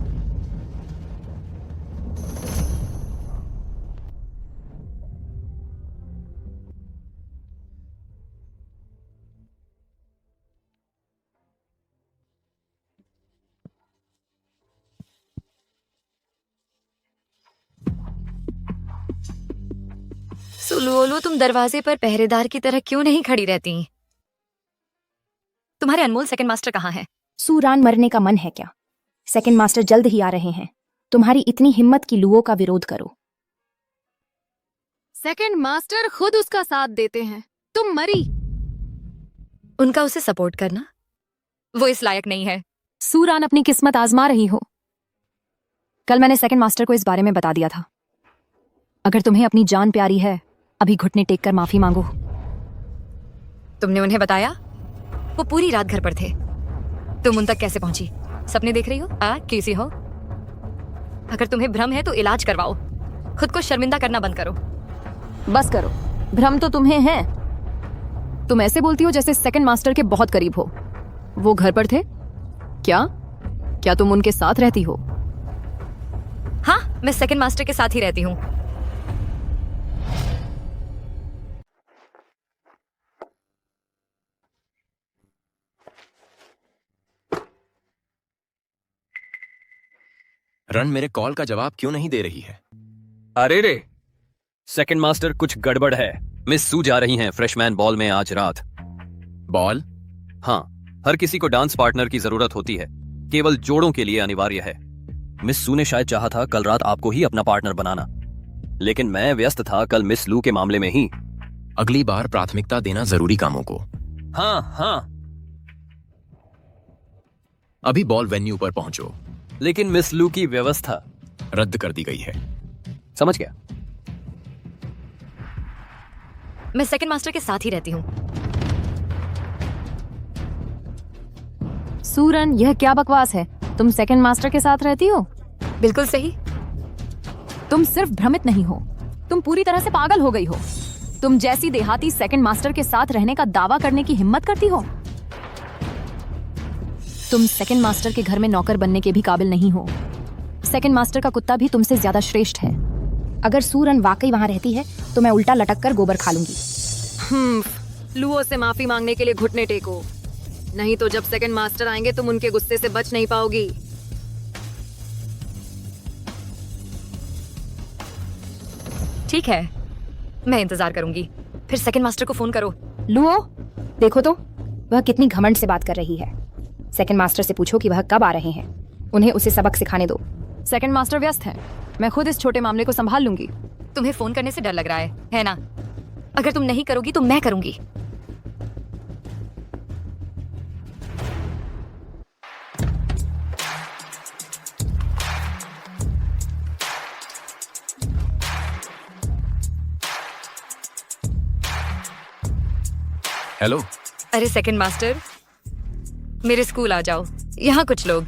सुलुओलू, तुम दरवाजे पर पहरेदार की तरह क्यों नहीं खड़ी रहती? तुम्हारे अनमोल सेकंड मास्टर कहाँ हैं? सूरान मरने का मन है क्या? सेकंड मास्टर जल्द ही आ रहे हैं। तुम्हारी इतनी हिम्मत की लुओ का विरोध करो। सेकंड मास्टर खुद उसका साथ देते हैं। तुम मरी। उनका उसे सपोर्ट करना, वो इस लायक नहीं है। सूरान, अपनी किस्मत आजमा रही हो। कल मैंने सेकंड मास्टर को इस बारे में बता दिया था। अगर तुम्हें अपनी जान प्यारी है, अभी घुटने टेक कर माफी मांगो। तुमने उन्हें बताया? वो पूरी रात घर पर थे। तुम उन तक कैसे पहुंची? सपने देख रही हो? कैसी हो? अगर तुम्हें भ्रम है तो इलाज करवाओ। खुद को शर्मिंदा करना बंद करो। बस करो, भ्रम तो तुम्हें है। तुम ऐसे बोलती हो जैसे सेकंड मास्टर के बहुत करीब हो। वो घर पर थे क्या तुम उनके साथ रहती हो? हाँ, मैं सेकंड मास्टर के साथ ही रहती हूँ। रन मेरे कॉल का जवाब क्यों नहीं दे रही है? अरे रे, सेकंड मास्टर, कुछ गड़बड़ है। मिस सू जा रही हैं फ्रेशमैन बॉल में आज रात। बॉल? हाँ, हर किसी को डांस पार्टनर की जरूरत होती है, केवल जोड़ों के लिए अनिवार्य है। मिस सू ने शायद चाहा था कल रात आपको ही अपना पार्टनर बनाना, लेकिन मैं व्यस्त था कल मिस लू के मामले में ही। अगली बार प्राथमिकता देना जरूरी कामों को। हाँ। अभी बॉल वेन्यू पर पहुंचो। लेकिन मिस लू की व्यवस्था रद्द कर दी गई है। समझ गया। मैं सेकंड मास्टर के साथ ही रहती हूँ। सूरन, यह क्या बकवास है? तुम सेकंड मास्टर के साथ रहती हो? बिल्कुल सही। तुम सिर्फ भ्रमित नहीं हो, तुम पूरी तरह से पागल हो गई हो। तुम जैसी देहाती सेकंड मास्टर के साथ रहने का दावा करने की हिम्मत करती हो? तुम सेकंड मास्टर के घर में नौकर बनने के भी काबिल नहीं हो। सेकंड मास्टर का कुत्ता भी तुमसे ज्यादा श्रेष्ठ है। अगर सूरन वाकई वहां रहती है तो मैं उल्टा लटक कर गोबर खा लूंगी। लुओ से माफी मांगने के लिए घुटने टेको, नहीं तो जब सेकंड मास्टर आएंगे तुम उनके गुस्से से बच नहीं पाओगी। ठीक है, मैं इंतजार करूंगी। फिर सेकंड मास्टर को फोन करो। लुओ, देखो तो, वह कितनी घमंड से बात कर रही है। सेकंड मास्टर से पूछो कि वह कब आ रहे हैं। उन्हें उसे सबक सिखाने दो। सेकंड मास्टर व्यस्त है, मैं खुद इस छोटे मामले को संभाल लूंगी। तुम्हें फोन करने से डर लग रहा है ना? अगर तुम नहीं करोगी तो मैं करूंगी। हेलो। अरे सेकंड मास्टर, मेरे स्कूल आ जाओ। यहाँ कुछ लोग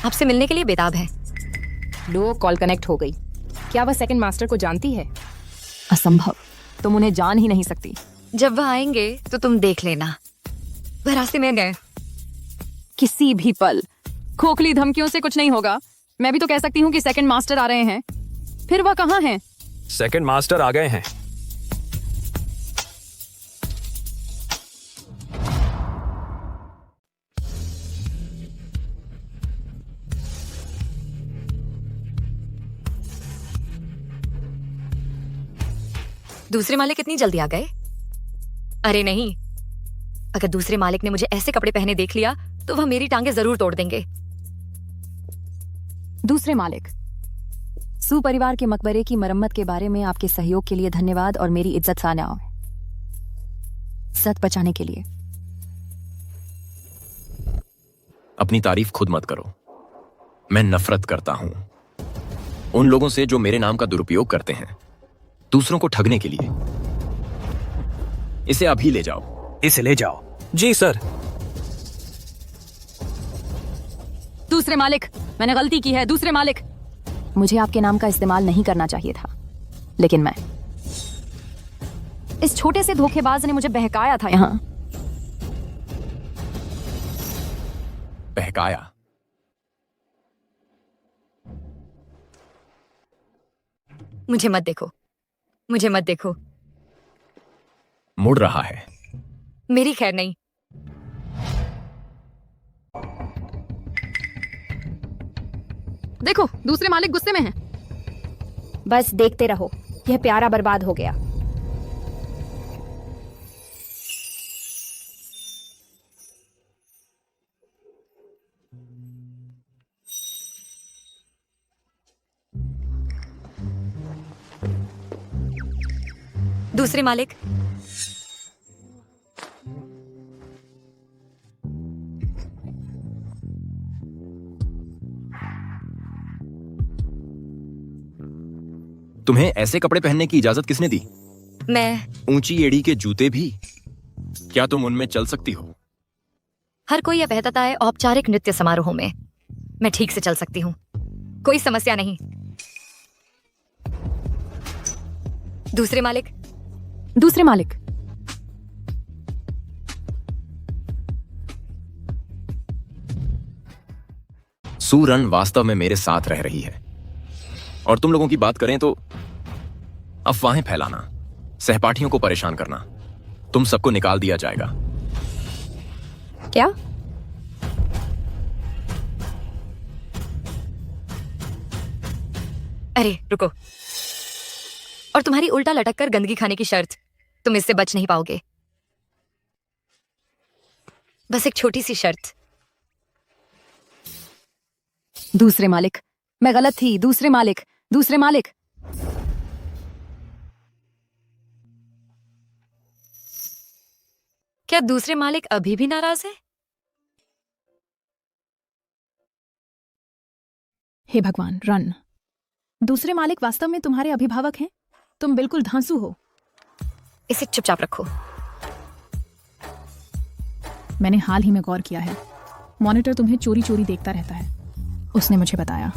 आपसे मिलने के लिए बेताब हैं। लो, कॉल कनेक्ट हो गई। क्या वह सेकंड मास्टर को जानती है? असंभव, तुम उन्हें जान ही नहीं सकती। जब वह आएंगे तो तुम देख लेना। वह रास्ते में गए। किसी भी पल खोखली धमकियों से कुछ नहीं होगा। मैं भी तो कह सकती हूँ कि सेकंड मास्टर आ रहे हैं। फिर वह कहाँ हैं? सेकंड मास्टर आ गए हैं। दूसरे मालिक इतनी जल्दी आ गए? अरे नहीं, अगर दूसरे मालिक ने मुझे ऐसे कपड़े पहने देख लिया तो वह मेरी टांगे जरूर तोड़ देंगे। दूसरे मालिक, सू परिवार के मकबरे की मरम्मत के बारे में आपके सहयोग के लिए धन्यवाद और मेरी इज्जत सानाओ है, सत बचाने के लिए। अपनी तारीफ खुद मत करो। मैं नफरत करता हूं उन लोगों से जो मेरे नाम का दुरुपयोग करते हैं दूसरों को ठगने के लिए। इसे अभी ले जाओ। इसे ले जाओ। जी सर। दूसरे मालिक, मैंने गलती की है। दूसरे मालिक, मुझे आपके नाम का इस्तेमाल नहीं करना चाहिए था, लेकिन मैं इस छोटे से धोखेबाज ने मुझे बहकाया था। यहाँ बहकाया? मुझे मत देखो, मुझे मत देखो। मुड़ रहा है। मेरी खैर नहीं। देखो, दूसरे मालिक गुस्से में हैं। बस देखते रहो, यह प्यारा बर्बाद हो गया। दूसरे मालिक, तुम्हें ऐसे कपड़े पहनने की इजाजत किसने दी? मैं। ऊंची एड़ी के जूते भी? क्या तुम उनमें चल सकती हो? हर कोई यह बहता है औपचारिक नृत्य समारोह में। मैं ठीक से चल सकती हूँ, कोई समस्या नहीं। दूसरे मालिक, दूसरे मालिक, सूरन वास्तव में मेरे साथ रह रही है। और तुम लोगों की बात करें तो अफवाहें फैलाना, सहपाठियों को परेशान करना, तुम सबको निकाल दिया जाएगा। क्या? अरे रुको। और तुम्हारी उल्टा लटक कर गंदगी खाने की शर्त, तुम इससे बच नहीं पाओगे। बस एक छोटी सी शर्त। दूसरे मालिक, मैं गलत थी। दूसरे मालिक, दूसरे मालिक। क्या दूसरे मालिक अभी भी नाराज है? हे भगवान, रन। दूसरे मालिक वास्तव में तुम्हारे अभिभावक हैं? तुम बिल्कुल धांसू हो। इसे चुपचाप रखो। मैंने हाल ही में गौर किया है, मॉनिटर तुम्हें चोरी चोरी देखता रहता है। उसने मुझे बताया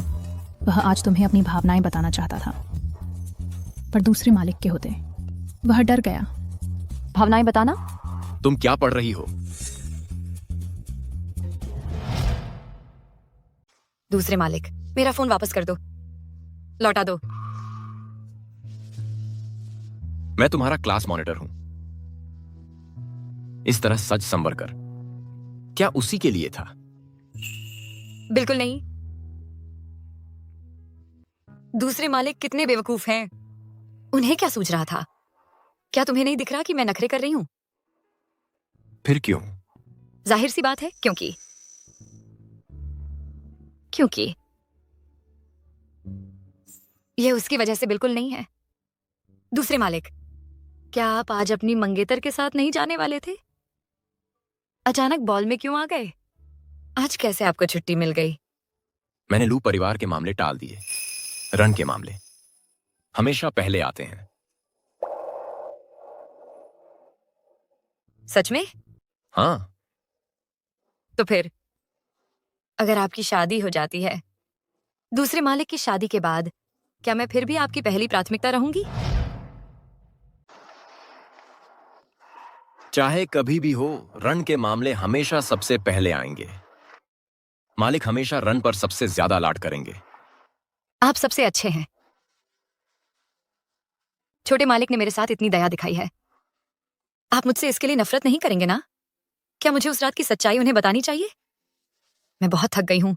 वह आज तुम्हें अपनी भावनाएं बताना चाहता था, पर दूसरे मालिक के होते वह डर गया। भावनाएं बताना? तुम क्या पढ़ रही हो? दूसरे मालिक, मेरा फोन वापस कर दो, लौटा दो। मैं तुम्हारा क्लास मॉनिटर हूं। इस तरह सच संवर कर। क्या उसी के लिए था? बिल्कुल नहीं। दूसरे मालिक कितने बेवकूफ हैं। उन्हें क्या सूझ रहा था? क्या तुम्हें नहीं दिख रहा कि मैं नखरे कर रही हूं? फिर क्यों? जाहिर सी बात है, क्योंकि यह उसकी वजह से बिल्कुल नहीं है। दूसरे मालिक, क्या आप आज अपनी मंगेतर के साथ नहीं जाने वाले थे? अचानक बॉल में क्यों आ गए? आज कैसे आपको छुट्टी मिल गई? मैंने लू परिवार के मामले टाल दिए। रन के मामले हमेशा पहले आते हैं। सच में? हाँ। तो फिर अगर आपकी शादी हो जाती है दूसरे मालिक की शादी के बाद, क्या मैं फिर भी आपकी पहली प्राथमिकता रहूंगी? चाहे कभी भी हो, रन के मामले हमेशा सबसे पहले आएंगे। मालिक हमेशा रन पर सबसे ज्यादा लाड करेंगे। आप सबसे अच्छे हैं। छोटे मालिक ने मेरे साथ इतनी दया दिखाई है, आप मुझसे इसके लिए नफरत नहीं करेंगे ना? क्या मुझे उस रात की सच्चाई उन्हें बतानी चाहिए? मैं बहुत थक गई हूं।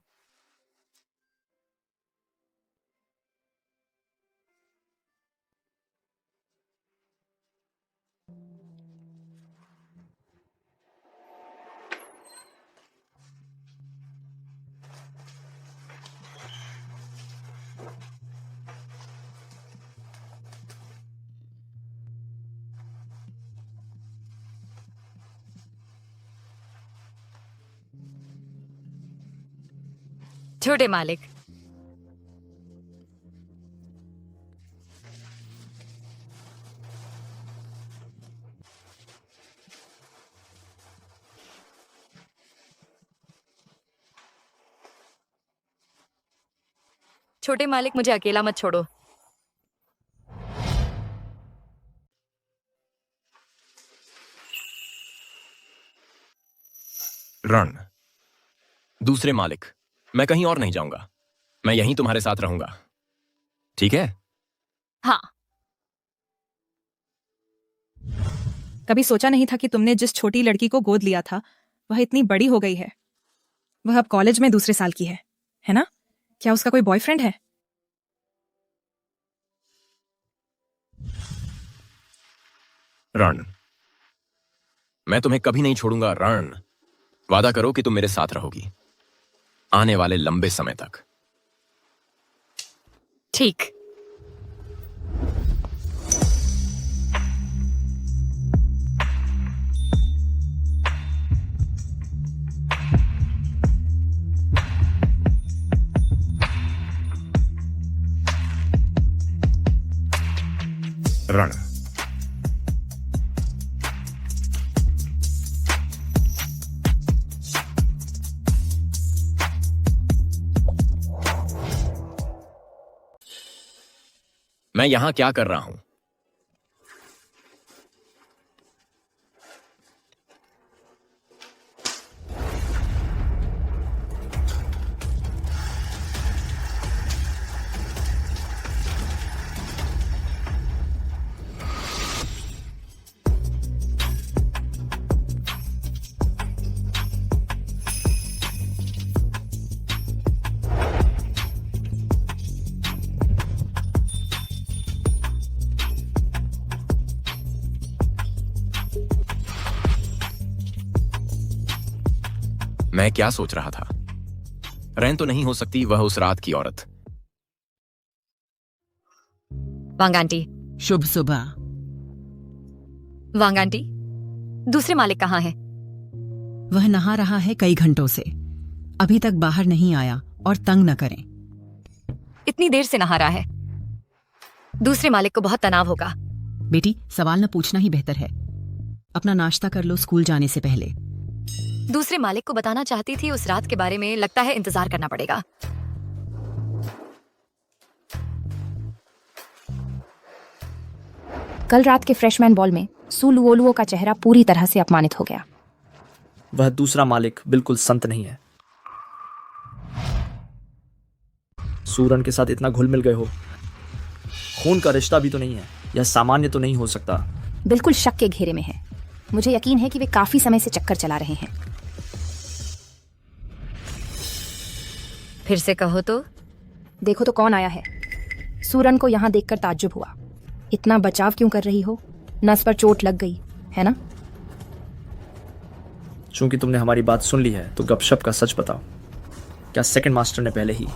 छोटे मालिक, छोटे मालिक, मुझे अकेला मत छोड़ो। रन, दूसरे मालिक, मैं कहीं और नहीं जाऊंगा। मैं यहीं तुम्हारे साथ रहूंगा, ठीक है? हाँ। कभी सोचा नहीं था कि तुमने जिस छोटी लड़की को गोद लिया था वह इतनी बड़ी हो गई है। वह अब कॉलेज में दूसरे साल की है ना? क्या उसका कोई बॉयफ्रेंड है? रन, मैं तुम्हें कभी नहीं छोड़ूंगा। रन, वादा करो कि तुम मेरे साथ रहोगी आने वाले लंबे समय तक। ठीक। रन, मैं यहां क्या कर रहा हूं? मैं क्या सोच रहा था? रैन तो नहीं हो सकती वह उस रात की औरत। वांग आंटी। शुभ सुबह। वांग आंटी, दूसरे मालिक कहाँ हैं? वह नहा रहा है कई घंटों से, अभी तक बाहर नहीं आया। और तंग न करें। इतनी देर से नहा रहा है, दूसरे मालिक को बहुत तनाव होगा। बेटी, सवाल न पूछना ही बेहतर है। अपना नाश्ता कर लो स्कूल जाने से पहले। दूसरे मालिक को बताना चाहती थी उस रात के बारे में, लगता है इंतजार करना पड़ेगा। कल रात के फ्रेशमैन बॉल में सू लुओलुओ का चेहरा पूरी तरह से अपमानित हो गया। वह दूसरा मालिक बिल्कुल संत नहीं है। सूरन के साथ इतना घुल मिल गए हो। खून का रिश्ता भी तो नहीं है, यह सामान्य तो नहीं हो सकता। बिल्कुल शक के घेरे में है। मुझे यकीन है कि वे काफी समय से चक्कर चला रहे हैं। फिर से कहो तो। देखो तो कौन आया है। सूरन को यहाँ देखकर ताज्जुब हुआ। इतना बचाव क्यों कर रही हो? नस पर चोट लग गई है ना? चूंकि तुमने हमारी बात सुन ली है तो गपशप का सच बताओ, क्या सेकंड मास्टर ने पहले ही?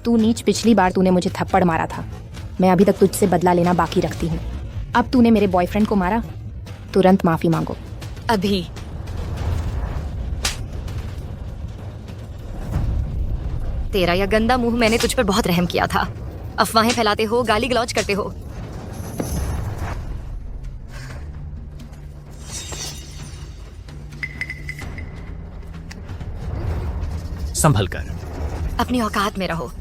तू नीच, पिछली बार तूने मुझे थप्पड़ मारा था। मैं अभी तक तुझसे बदला लेना बाकी रखती हूँ। अब तूने मेरे बॉयफ्रेंड को मारा, तुरंत माफी मांगो। अभी तेरा यह गंदा मुंह, मैंने तुझ पर बहुत रहम किया था। अफवाहें फैलाते हो, गाली गलौज करते हो। संभल कर। अपनी औकात में रहो।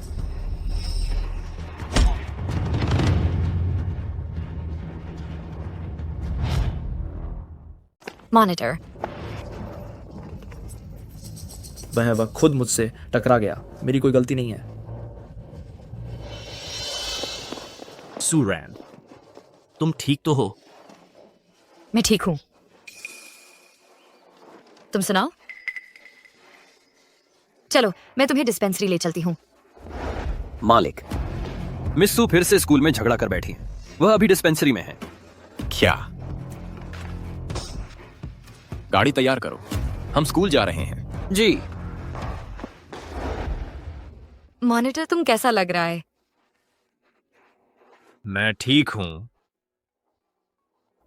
मॉनिटर, वह खुद मुझसे टकरा गया, मेरी कोई गलती नहीं है। सूरैन, तुम ठीक तो हो? मैं ठीक हूं। तुम सुनाओ। चलो, मैं तुम्हें डिस्पेंसरी ले चलती हूँ। मालिक, मिस सू फिर से स्कूल में झगड़ा कर बैठी है। वह अभी डिस्पेंसरी में है। क्या? गाड़ी तैयार करो, हम स्कूल जा रहे हैं। जी। मॉनिटर, तुम कैसा लग रहा है? मैं ठीक हूं।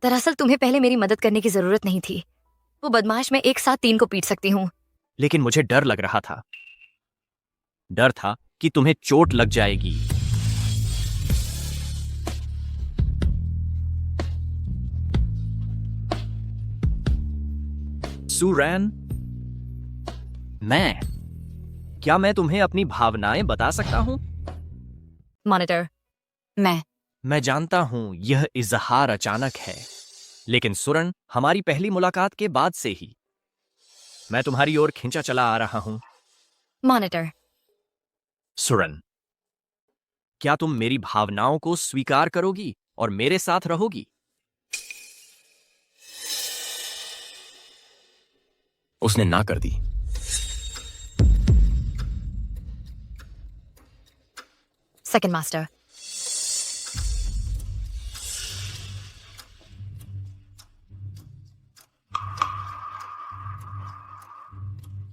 दरअसल तुम्हें पहले मेरी मदद करने की जरूरत नहीं थी। वो बदमाश, मैं एक साथ 3 को पीट सकती हूँ। लेकिन मुझे डर लग रहा था। डर था कि तुम्हें चोट लग जाएगी। सूरैन, क्या मैं तुम्हें अपनी भावनाएं बता सकता हूं? मॉनिटर, मैं जानता हूं यह इजहार अचानक है, लेकिन सुरन, हमारी पहली मुलाकात के बाद से ही मैं तुम्हारी ओर खींचा चला आ रहा हूं। मॉनिटर। सुरन, क्या तुम मेरी भावनाओं को स्वीकार करोगी और मेरे साथ रहोगी? उसने ना कर दी। Second master.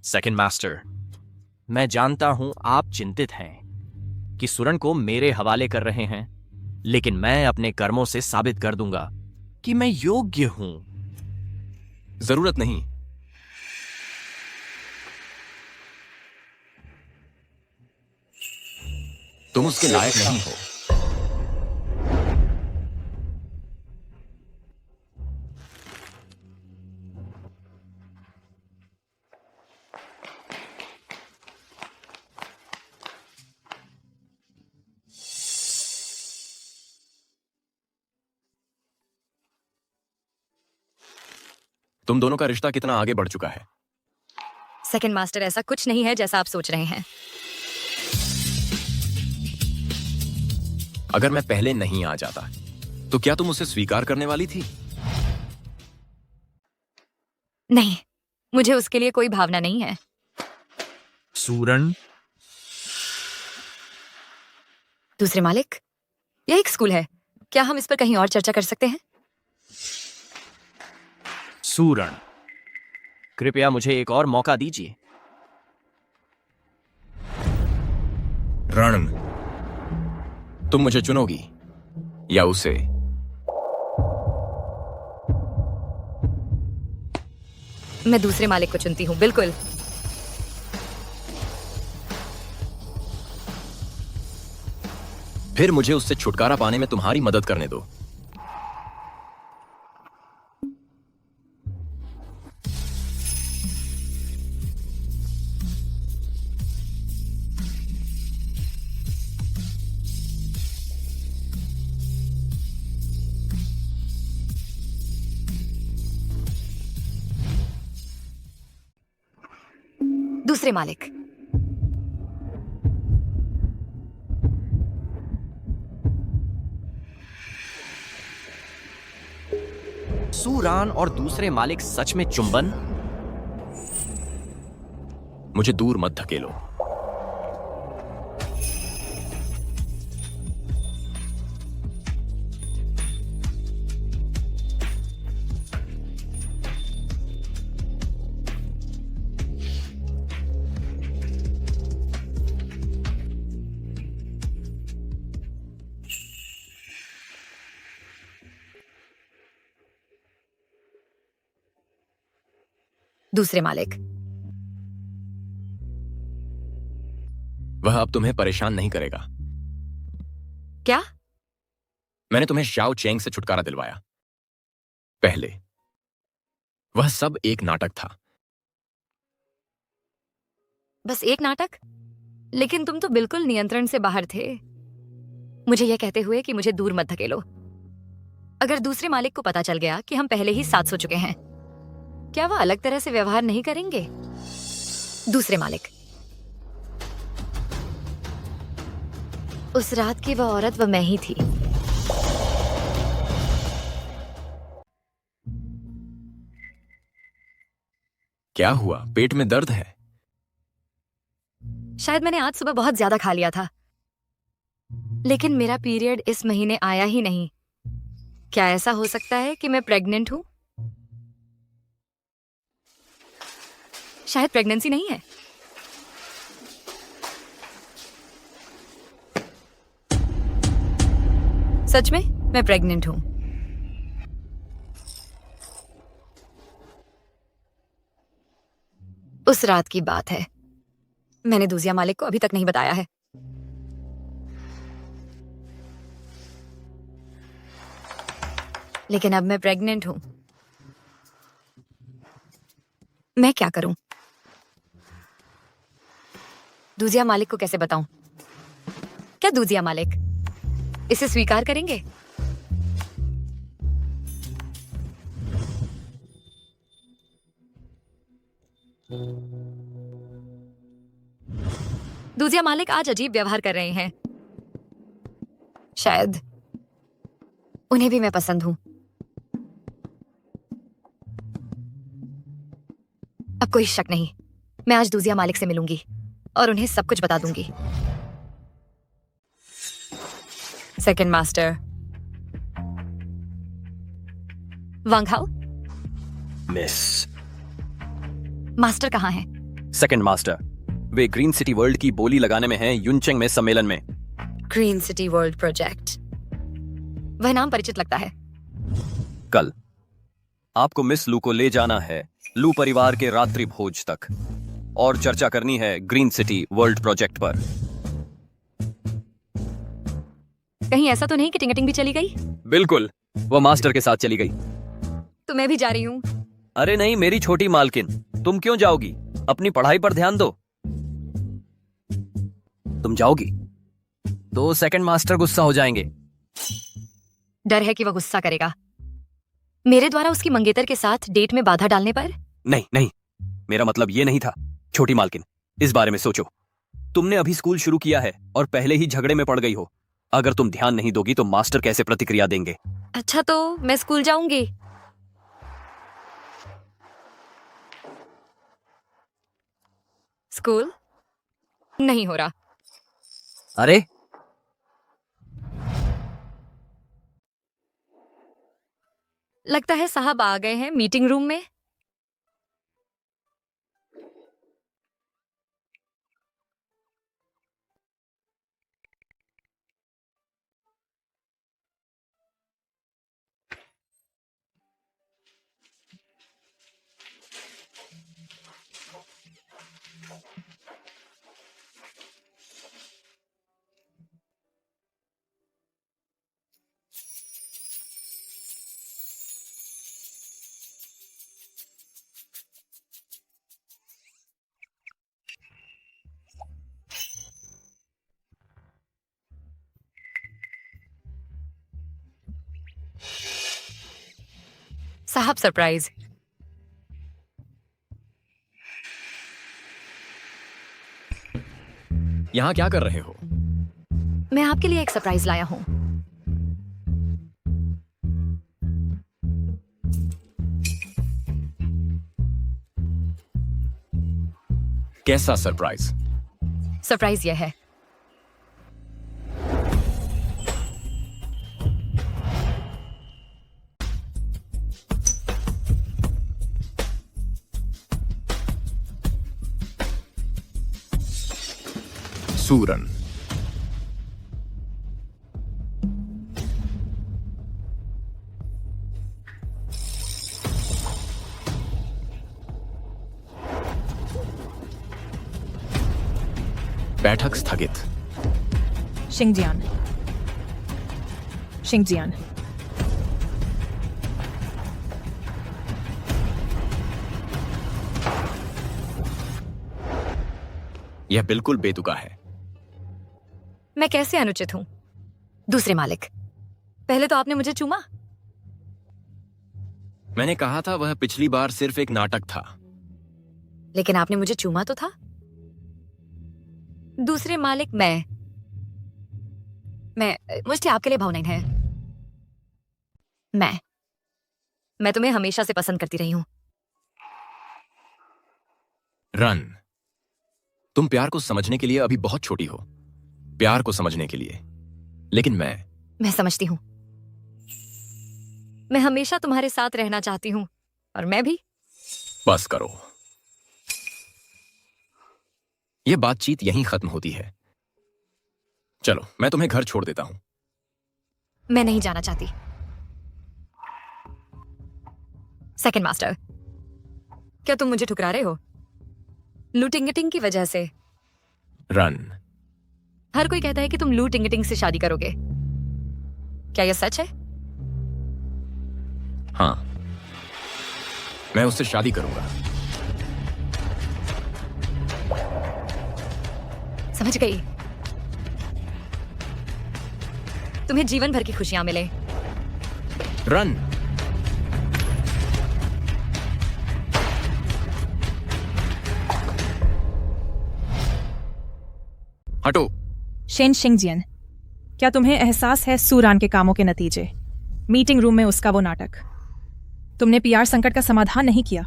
सेकंड मास्टर, मैं जानता हूं आप चिंतित हैं कि सुरन को मेरे हवाले कर रहे हैं, लेकिन मैं अपने कर्मों से साबित कर दूंगा कि मैं योग्य हूं। जरूरत नहीं। तुम उसके लायक नहीं हो। तुम दोनों का रिश्ता कितना आगे बढ़ चुका है? सेकंड मास्टर, ऐसा कुछ नहीं है जैसा आप सोच रहे हैं। अगर मैं पहले नहीं आ जाता तो क्या तुम उसे स्वीकार करने वाली थी? नहीं, मुझे उसके लिए कोई भावना नहीं है। सूरन। दूसरे मालिक, यह एक स्कूल है, क्या हम इस पर कहीं और चर्चा कर सकते हैं? सूरन, कृपया मुझे एक और मौका दीजिए। रण, तुम मुझे चुनोगी या उसे? मैं दूसरे मालिक को चुनती हूँ। बिल्कुल। फिर मुझे उससे छुटकारा पाने में तुम्हारी मदद करने दो। दूसरे मालिक। सूरान और दूसरे मालिक सच में चुंबन? मुझे दूर मत धकेलो। दूसरे मालिक। वह अब तुम्हें परेशान नहीं करेगा। क्या? मैंने तुम्हें शाओ चेंग से छुटकारा दिलवाया। पहले वह सब एक नाटक था। बस एक नाटक? लेकिन तुम तो बिल्कुल नियंत्रण से बाहर थे, मुझे यह कहते हुए कि मुझे दूर मत धकेलो। अगर दूसरे मालिक को पता चल गया कि हम पहले ही साथ सो चुके हैं, क्या वह अलग तरह से व्यवहार नहीं करेंगे? दूसरे मालिक, उस रात की वह औरत वह मैं ही थी। क्या हुआ? पेट में दर्द है? शायद मैंने आज सुबह बहुत ज्यादा खा लिया था, लेकिन मेरा पीरियड इस महीने आया ही नहीं। क्या ऐसा हो सकता है कि मैं प्रेग्नेंट हूं? शायद प्रेगनेंसी नहीं है। सच में मैं प्रेग्नेंट हूं। उस रात की बात है। मैंने दूजिया मालिक को अभी तक नहीं बताया है। लेकिन अब मैं प्रेग्नेंट हूं। मैं क्या करूं? दूजिया मालिक को कैसे बताऊं? क्या दूजिया मालिक इसे स्वीकार करेंगे? दूजिया मालिक आज अजीब व्यवहार कर रहे हैं। शायद उन्हें भी मैं पसंद हूं। अब कोई शक नहीं, मैं आज दूजिया मालिक से मिलूंगी और उन्हें सब कुछ बता दूंगी। सेकंड मास्टर वांग हाओ। मिस। मास्टर कहाँ है? Second master, way green city world की बोली लगाने में हैं युनचेंग में सम्मेलन में। ग्रीन सिटी वर्ल्ड प्रोजेक्ट, वह नाम परिचित लगता है। कल आपको मिस लू को ले जाना है लू परिवार के रात्रि भोज तक और चर्चा करनी है ग्रीन सिटी वर्ल्ड प्रोजेक्ट पर। कहीं ऐसा तो नहीं कि टिंगटिंग भी चली गई? बिल्कुल, वो मास्टर के साथ चली गई। तो मैं भी जा रही हूँ। अरे नहीं मेरी छोटी मालकिन, तुम क्यों जाओगी? अपनी पढ़ाई पर ध्यान दो। तुम जाओगी तो सेकंड मास्टर गुस्सा हो जाएंगे। डर है कि वह गुस्सा करेगा मेरे द्वारा उसकी मंगेतर के साथ डेट में बाधा डालने पर। नहीं नहीं, मेरा मतलब ये नहीं था। छोटी मालकिन, इस बारे में सोचो। तुमने अभी स्कूल शुरू किया है और पहले ही झगड़े में पड़ गई हो। अगर तुम ध्यान नहीं दोगी तो मास्टर कैसे प्रतिक्रिया देंगे? अच्छा तो मैं स्कूल जाऊंगी। स्कूल नहीं हो रहा। अरे लगता है साहब आ गए हैं मीटिंग रूम में। साहब सरप्राइज। यहां क्या कर रहे हो? मैं आपके लिए एक सरप्राइज लाया हूं। कैसा सरप्राइज? सरप्राइज यह है, सूरन। बैठक स्थगित। शिंगजियान। शिंगजियान। यह बिल्कुल बेतुका है। मैं कैसे अनुचित हूं? दूसरे मालिक, पहले तो आपने मुझे चूमा। मैंने कहा था वह पिछली बार सिर्फ एक नाटक था। लेकिन आपने मुझे चूमा तो था। दूसरे मालिक, मैं मुझे आपके लिए भावनाएं है। मैं तुम्हें हमेशा से पसंद करती रही हूं। रन, तुम प्यार को समझने के लिए अभी बहुत छोटी हो, प्यार को समझने के लिए। लेकिन मैं समझती हूं। मैं हमेशा तुम्हारे साथ रहना चाहती हूं, और मैं भी। बस करो। यह बातचीत यहीं खत्म होती है। चलो, मैं तुम्हें घर छोड़ देता हूं। मैं नहीं जाना चाहती। सेकंड मास्टर, क्या तुम मुझे ठुकरा रहे हो? लूटिंगटिंग की वजह से। रन, हर कोई कहता है कि तुम लूटिंगटिंग से शादी करोगे। क्या यह सच है? हाँ, मैं उससे शादी करूंगा। समझ गई। तुम्हें जीवन भर की खुशियां मिले। रन, हटो। शेन शिंगजियन, क्या तुम्हें एहसास है सूरान के कामों के नतीजे? मीटिंग रूम में उसका वो नाटक। तुमने पीआर संकट का समाधान नहीं किया,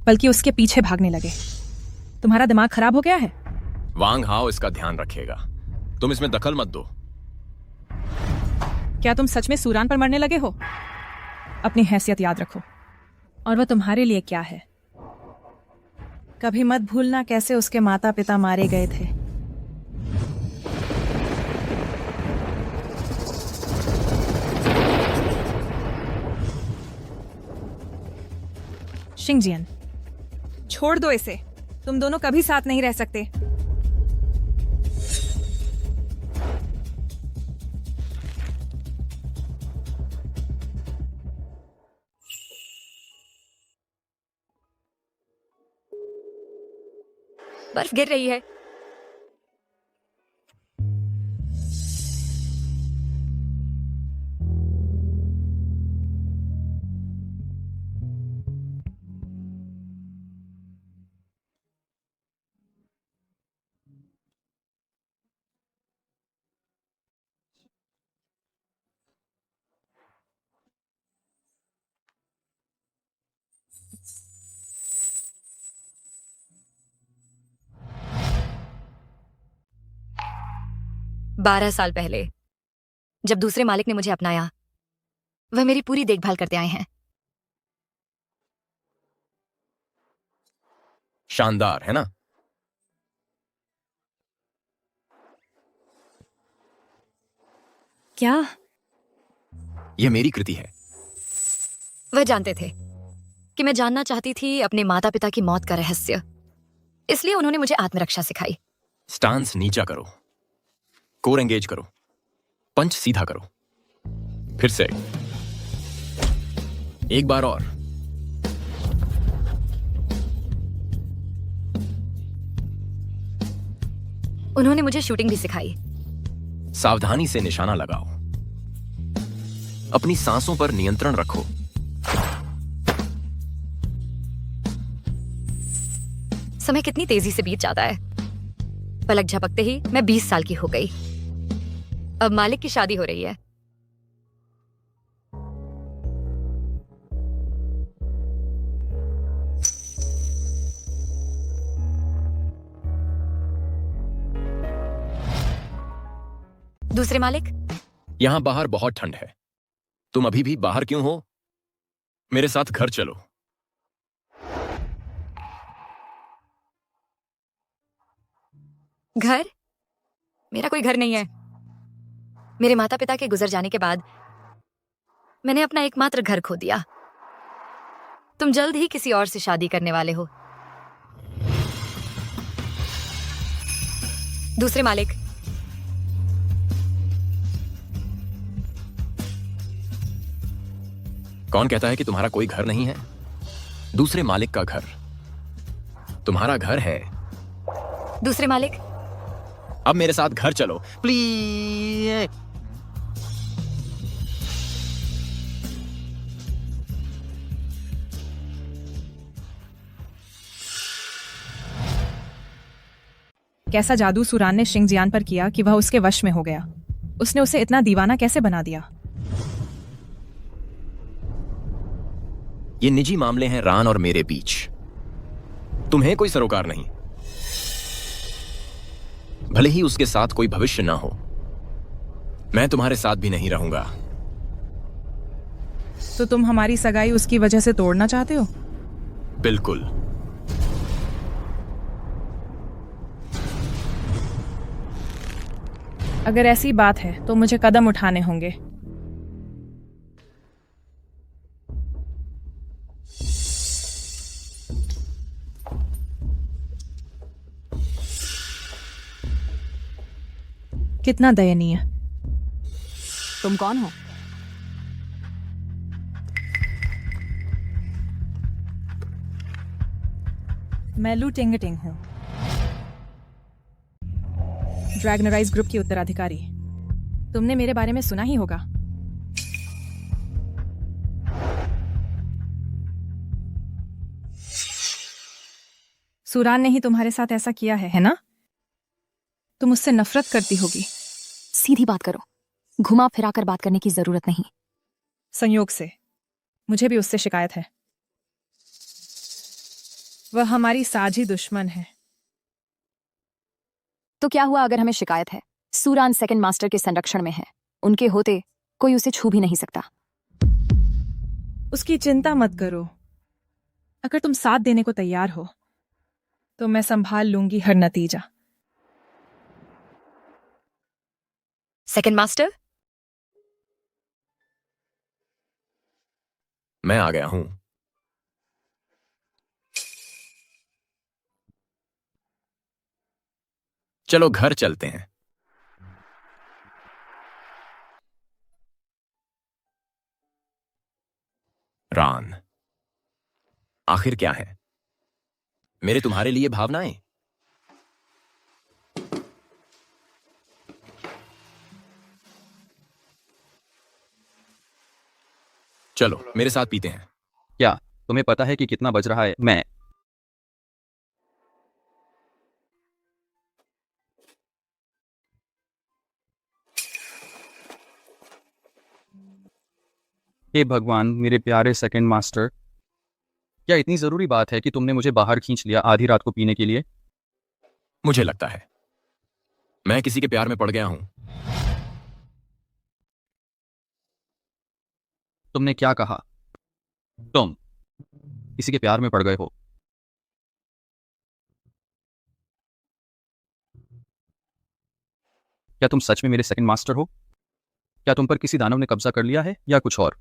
बल्कि उसके पीछे भागने लगे। तुम्हारा दिमाग खराब हो गया है। वांग हाओ इसका ध्यान रखेगा। तुम इसमें दखल मत दो। क्या तुम सच में सूरान पर मरने लगे हो? अपनी हैसियत याद रखो। और वह तुम्हारे लिए क्या है? कभी मत भूलना कैसे उसके माता पिता मारे गए थे। शिंगजियन, छोड़ दो इसे। तुम दोनों कभी साथ नहीं रह सकते। बर्फ गिर रही है। बारह साल पहले जब दूसरे मालिक ने मुझे अपनाया, वह मेरी पूरी देखभाल करते आए हैं। शानदार है ना? क्या? यह मेरी कृति है। वह जानते थे कि मैं जानना चाहती थी अपने माता पिता की मौत का रहस्य, इसलिए उन्होंने मुझे आत्मरक्षा सिखाई। स्टांस नीचा करो, कोर एंगेज करो, पंच सीधा करो। फिर से एक बार और। उन्होंने मुझे शूटिंग भी सिखाई। सावधानी से निशाना लगाओ, अपनी सांसों पर नियंत्रण रखो। समय कितनी तेजी से बीत जाता है। पलक झपकते ही मैं 20 साल की हो गई। अब मालिक की शादी हो रही है। दूसरे मालिक, यहां बाहर बहुत ठंड है। तुम अभी भी बाहर क्यों हो? मेरे साथ घर चलो। घर? मेरा कोई घर नहीं है। मेरे माता पिता के गुजर जाने के बाद मैंने अपना एकमात्र घर खो दिया। तुम जल्द ही किसी और से शादी करने वाले हो। दूसरे मालिक। कौन कहता है कि तुम्हारा कोई घर नहीं है? दूसरे मालिक का घर तुम्हारा घर है। दूसरे मालिक। अब मेरे साथ घर चलो प्लीज। कैसा जादू सुरान ने शिंगजियान पर किया कि वह उसके वश में हो गया? उसने उसे इतना दीवाना कैसे बना दिया? ये निजी मामले हैं रान और मेरे बीच। तुम्हें कोई सरोकार नहीं। भले ही उसके साथ कोई भविष्य ना हो, मैं तुम्हारे साथ भी नहीं रहूंगा। तो तुम हमारी सगाई उसकी वजह से तोड़ना चाहते हो? बिल्कुल। अगर ऐसी बात है तो मुझे कदम उठाने होंगे। कितना दयनीय। तुम कौन हो? मैं लू टिंगटिंग हूं, ड्रैगनराइज ग्रुप की उत्तराधिकारी। तुमने मेरे बारे में सुना ही होगा। सुरान ने ही तुम्हारे साथ ऐसा किया है ना? तुम उससे नफरत करती होगी। सीधी बात करो, घुमा फिरा कर बात करने की जरूरत नहीं। संयोग से मुझे भी उससे शिकायत है। वह हमारी साझी दुश्मन है। तो क्या हुआ अगर हमें शिकायत है? सूरान सेकंड मास्टर के संरक्षण में है। उनके होते कोई उसे छू भी नहीं सकता। उसकी चिंता मत करो। अगर तुम साथ देने को तैयार हो तो मैं संभाल लूंगी हर नतीजा। सेकंड मास्टर, मैं आ गया हूं। चलो घर चलते हैं। रान, आखिर क्या है मेरे तुम्हारे लिए भावनाएं? चलो मेरे साथ पीते हैं। क्या तुम्हें पता है कि कितना बज रहा है? मैं हे भगवान, मेरे प्यारे सेकंड मास्टर, क्या इतनी जरूरी बात है कि तुमने मुझे बाहर खींच लिया आधी रात को पीने के लिए? मुझे लगता है मैं किसी के प्यार में पड़ गया हूं। तुमने क्या कहा? तुम किसी के प्यार में पड़ गए हो? क्या तुम सच में मेरे सेकंड मास्टर हो? क्या तुम पर किसी दानव ने कब्जा कर लिया है या कुछ और?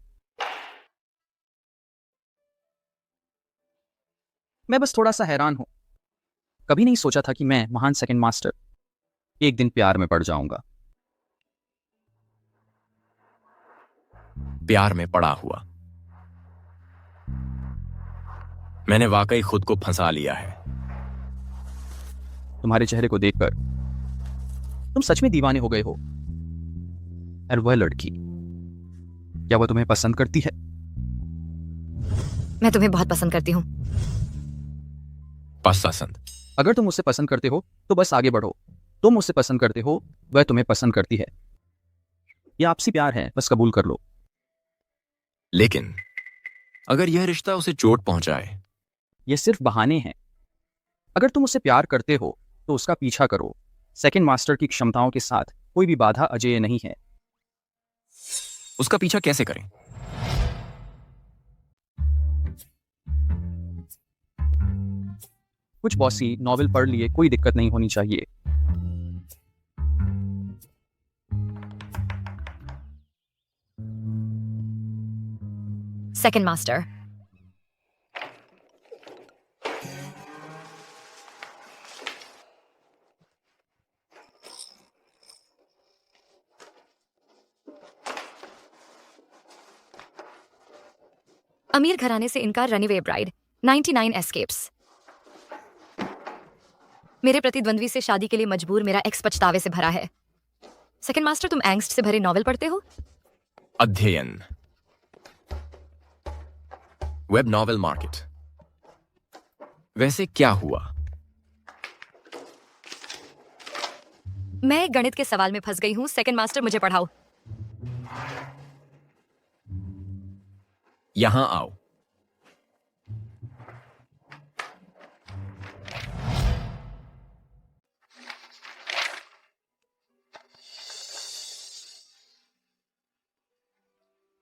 मैं बस थोड़ा सा हैरान हूं। कभी नहीं सोचा था कि मैं, महान सेकंड मास्टर, एक दिन प्यार में पड़ जाऊंगा। प्यार में पड़ा हुआ मैंने वाकई खुद को फंसा लिया है। तुम्हारे चेहरे को देखकर तुम सच में दीवाने हो गए हो। और वह लड़की, क्या वह तुम्हें पसंद करती है? मैं तुम्हें बहुत पसंद करती हूँ। पसंद? अगर तुम उसे पसंद करते हो तो बस आगे बढ़ो। तुम उसे पसंद करते हो, वह तुम्हें पसंद करती है। यह आपसी प्यार है, बस कबूल कर लो। लेकिन अगर यह रिश्ता उसे चोट पहुंचाए? यह सिर्फ बहाने हैं। अगर तुम उसे प्यार करते हो तो उसका पीछा करो। सेकंड मास्टर की क्षमताओं के साथ कोई भी बाधा अजेय नहीं है। उसका पीछा कैसे करें? कुछ बॉसी नॉवेल पढ़ लिए, कोई दिक्कत नहीं होनी चाहिए। सेकंड मास्टर, अमीर घराने से इनकार, रनअवे ब्राइड, 99 एस्केप्स। मेरे प्रतिद्वंद्वी से शादी के लिए मजबूर, मेरा एक्स पछतावे से भरा है। सेकंड मास्टर, तुम एंग्स्ट से भरे नॉवेल पढ़ते हो? अध्ययन। Web novel market. वैसे क्या हुआ? मैं एक गणित के सवाल में फंस गई हूं। सेकंड मास्टर, मुझे पढ़ाओ। यहां आओ।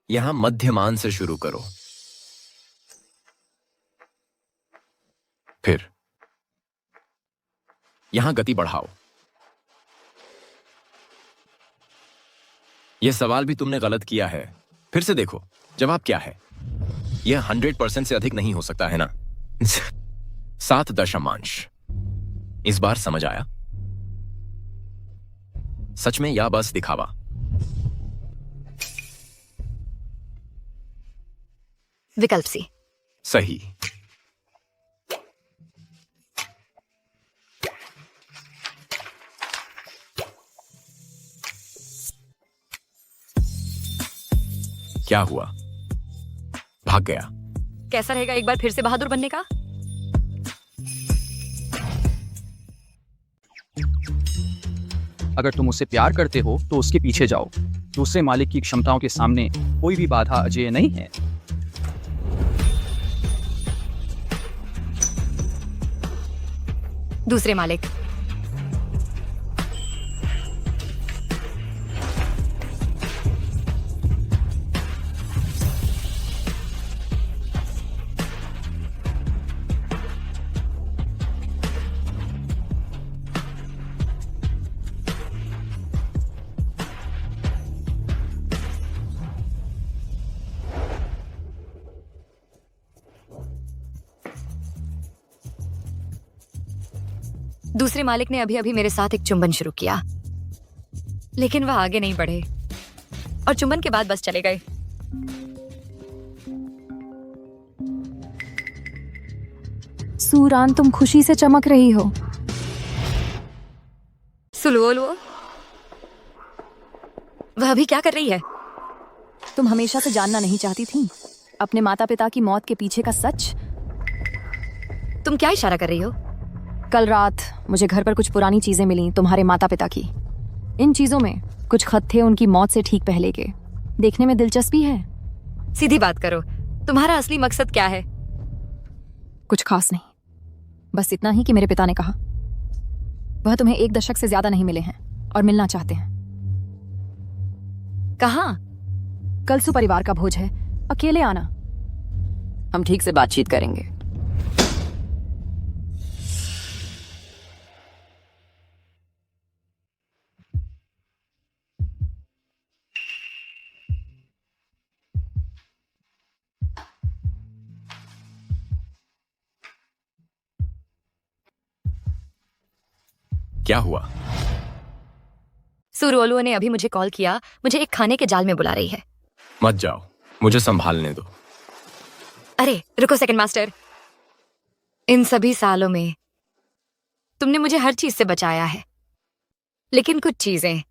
यहां मध्यमान से शुरू करो, फिर यहां गति बढ़ाओ। यह सवाल भी तुमने गलत किया है। फिर से देखो जवाब क्या है। यह 100% से अधिक नहीं हो सकता है ना? 7 दशमांश। इस बार समझ आया? सच में या बस दिखावा? विकल्प सी। सही। क्या हुआ? भाग गया? कैसा रहेगा एक बार फिर से बहादुर बनने का? अगर तुम उससे प्यार करते हो तो उसके पीछे जाओ। दूसरे मालिक की क्षमताओं के सामने कोई भी बाधा अजेय नहीं है। दूसरे मालिक। दूसरे मालिक ने अभी अभी मेरे साथ एक चुंबन शुरू किया, लेकिन वह आगे नहीं बढ़े और चुंबन के बाद बस चले गए। सूरान, तुम खुशी से चमक रही हो। सुलुओलुओ, वह अभी क्या कर रही है? तुम हमेशा से जानना नहीं चाहती थी अपने माता पिता की मौत के पीछे का सच? तुम क्या इशारा कर रही हो? कल रात मुझे घर पर कुछ पुरानी चीजें मिली तुम्हारे माता पिता की। इन चीजों में कुछ खत थे उनकी मौत से ठीक पहले के। देखने में दिलचस्पी है। सीधी बात करो, तुम्हारा असली मकसद क्या है? कुछ खास नहीं, बस इतना ही कि मेरे पिता ने कहा वह तुम्हें 1 दशक से ज्यादा नहीं मिले हैं और मिलना चाहते हैं। कहाँ? कल सुपरिवार का भोज है, अकेले आना। हम ठीक से बातचीत करेंगे। क्या हुआ? सुरोलुओ ने अभी मुझे कॉल किया, मुझे एक खाने के जाल में बुला रही है। मत जाओ, मुझे संभालने दो। अरे रुको सेकंड मास्टर, इन सभी सालों में तुमने मुझे हर चीज से बचाया है, लेकिन कुछ चीजें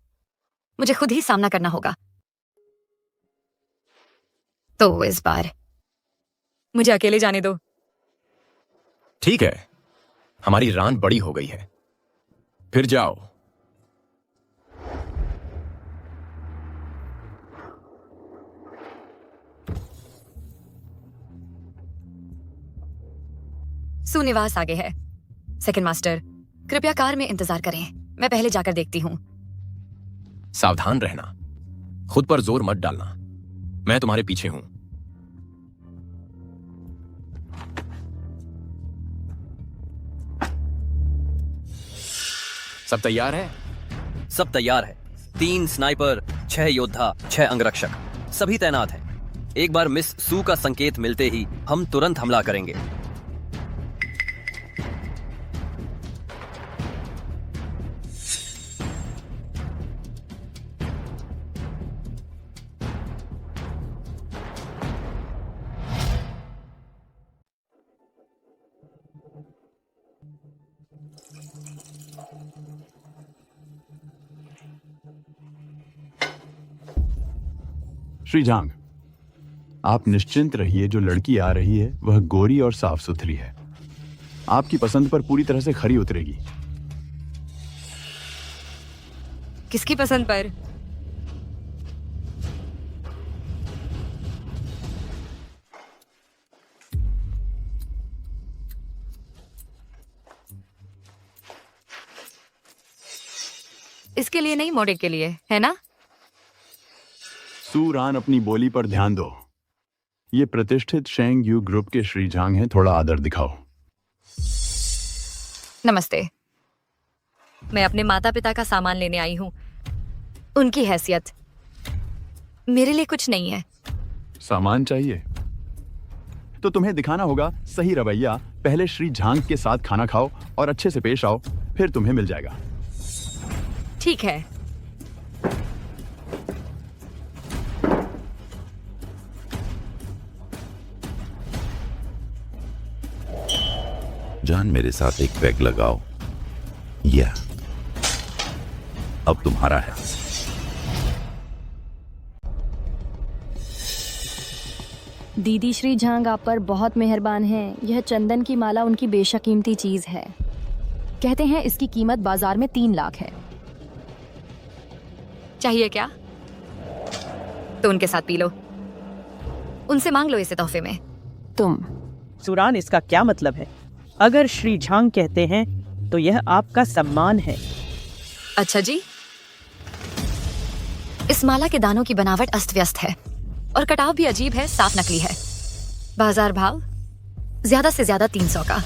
मुझे खुद ही सामना करना होगा। तो इस बार मुझे अकेले जाने दो। ठीक है, हमारी रान बड़ी हो गई है, फिर जाओ। सुनिवास आगे है। सेकंड मास्टर, कृपया कार में इंतजार करें, मैं पहले जाकर देखती हूँ। सावधान रहना, खुद पर जोर मत डालना, मैं तुम्हारे पीछे हूं। सब तैयार है? सब तैयार है। 3 स्नाइपर, 6 योद्धा, 6 अंगरक्षक, सभी तैनात हैं। एक बार मिस सू का संकेत मिलते ही हम तुरंत हमला करेंगे। श्रीजांग, आप निश्चिंत रहिए, जो लड़की आ रही है वह गोरी और साफ सुथरी है, आपकी पसंद पर पूरी तरह से खरी उतरेगी। किसकी पसंद पर? इसके लिए नहीं, मोड़े के लिए, है ना? सूरान, अपनी बोली पर ध्यान दो। ये प्रतिष्ठित शेंग यू ग्रुप के श्रीजांग हैं, थोड़ा आदर दिखाओ। नमस्ते। मैं अपने माता पिता का सामान लेने आई हूँ। उनकी हैसियत मेरे लिए कुछ नहीं है। सामान चाहिए तो तुम्हें दिखाना होगा सही रवैया। पहले श्री झांग के साथ खाना खाओ और अच्छे से पेश आओ, फिर तुम्हें मिल जाएगा। ठीक है। जान, मेरे साथ एक पैग लगाओ। या अब तुम्हारा है। दीदी श्री झांग आप पर बहुत मेहरबान हैं। यह चंदन की माला उनकी बेशकीमती चीज है। कहते हैं इसकी कीमत बाजार में 3 लाख है। चाहिए क्या? तो उनके साथ पी लो। उनसे मांग लो इसे तोहफे में। तुम सुरान, इसका क्या मतलब है? अगर श्री झांग कहते हैं तो यह आपका सम्मान है। अच्छा जी। इस माला के दानों की बनावट अस्त व्यस्त है और कटाव भी अजीब है, साफ नकली है। बाजार भाव ज्यादा से ज्यादा 300 का।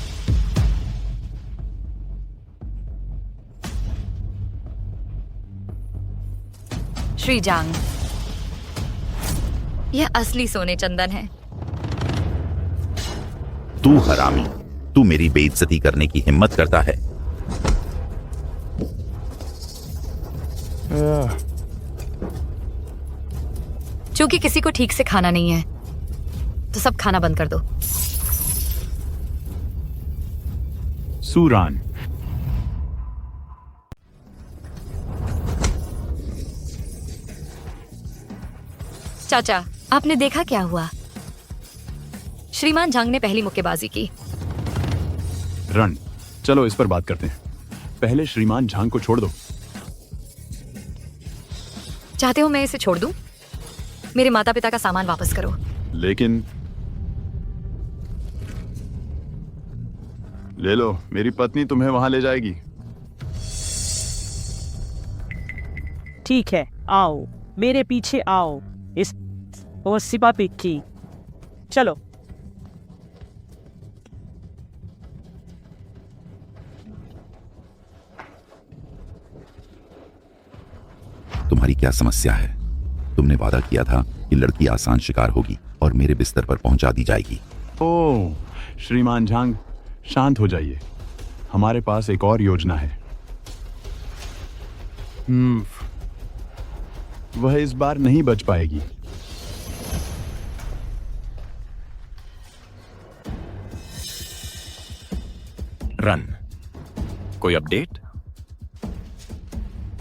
श्री जांग, यह असली सोने चंदन है। तू हरामी, तू मेरी बेइज्जती करने की हिम्मत करता है। चूंकि किसी को ठीक से खाना नहीं है तो सब खाना बंद कर दो। सूरान, चाचा, आपने देखा क्या हुआ? श्रीमान झांग ने पहली मुक्केबाजी की। रण, चलो इस पर बात करते हैं। पहले श्रीमान झांग को छोड़ दो। चाहते हो मैं इसे छोड़ दूं? मेरे माता पिता का सामान वापस करो। लेकिन ले लो, मेरी पत्नी तुम्हें वहां ले जाएगी। ठीक है, आओ मेरे पीछे आओ। इस और सिपा पिक्की, चलो। तुम्हारी क्या समस्या है? तुमने वादा किया था कि लड़की आसान शिकार होगी और मेरे बिस्तर पर पहुंचा दी जाएगी। ओह, श्रीमान झांग, शांत हो जाइए। हमारे पास एक और योजना है। वह इस बार नहीं बच पाएगी। रन, कोई अपडेट?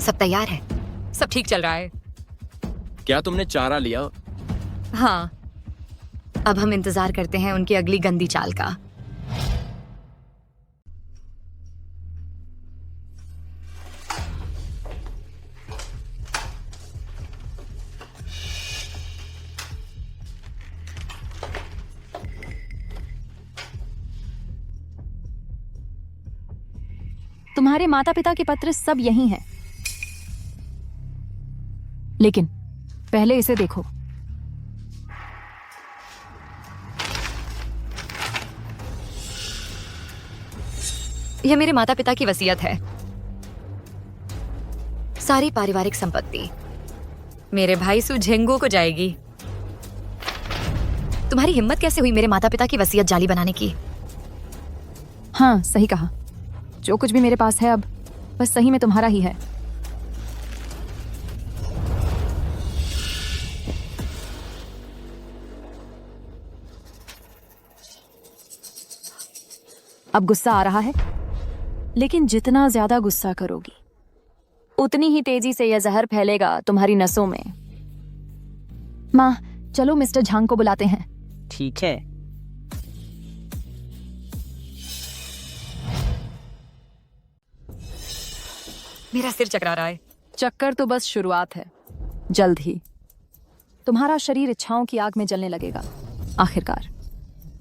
सब तैयार है, सब ठीक चल रहा है। क्या तुमने चारा लिया? हाँ, अब हम इंतजार करते हैं उनकी अगली गंदी चाल का। तुम्हारे माता पिता के पत्र सब यही हैं। लेकिन पहले इसे देखो। यह मेरे माता पिता की वसीयत है। सारी पारिवारिक संपत्ति मेरे भाई सु झेंगो को जाएगी। तुम्हारी हिम्मत कैसे हुई मेरे माता पिता की वसीयत जाली बनाने की? हाँ, सही कहा। जो कुछ भी मेरे पास है अब बस सही में तुम्हारा ही है। अब गुस्सा आ रहा है, लेकिन जितना ज्यादा गुस्सा करोगी उतनी ही तेजी से यह जहर फैलेगा तुम्हारी नसों में। माँ, चलो मिस्टर झांग को बुलाते हैं। ठीक है। मेरा सिर चकरा रहा है। चक्कर तो बस शुरुआत है, जल्द ही तुम्हारा शरीर इच्छाओं की आग में जलने लगेगा। आखिरकार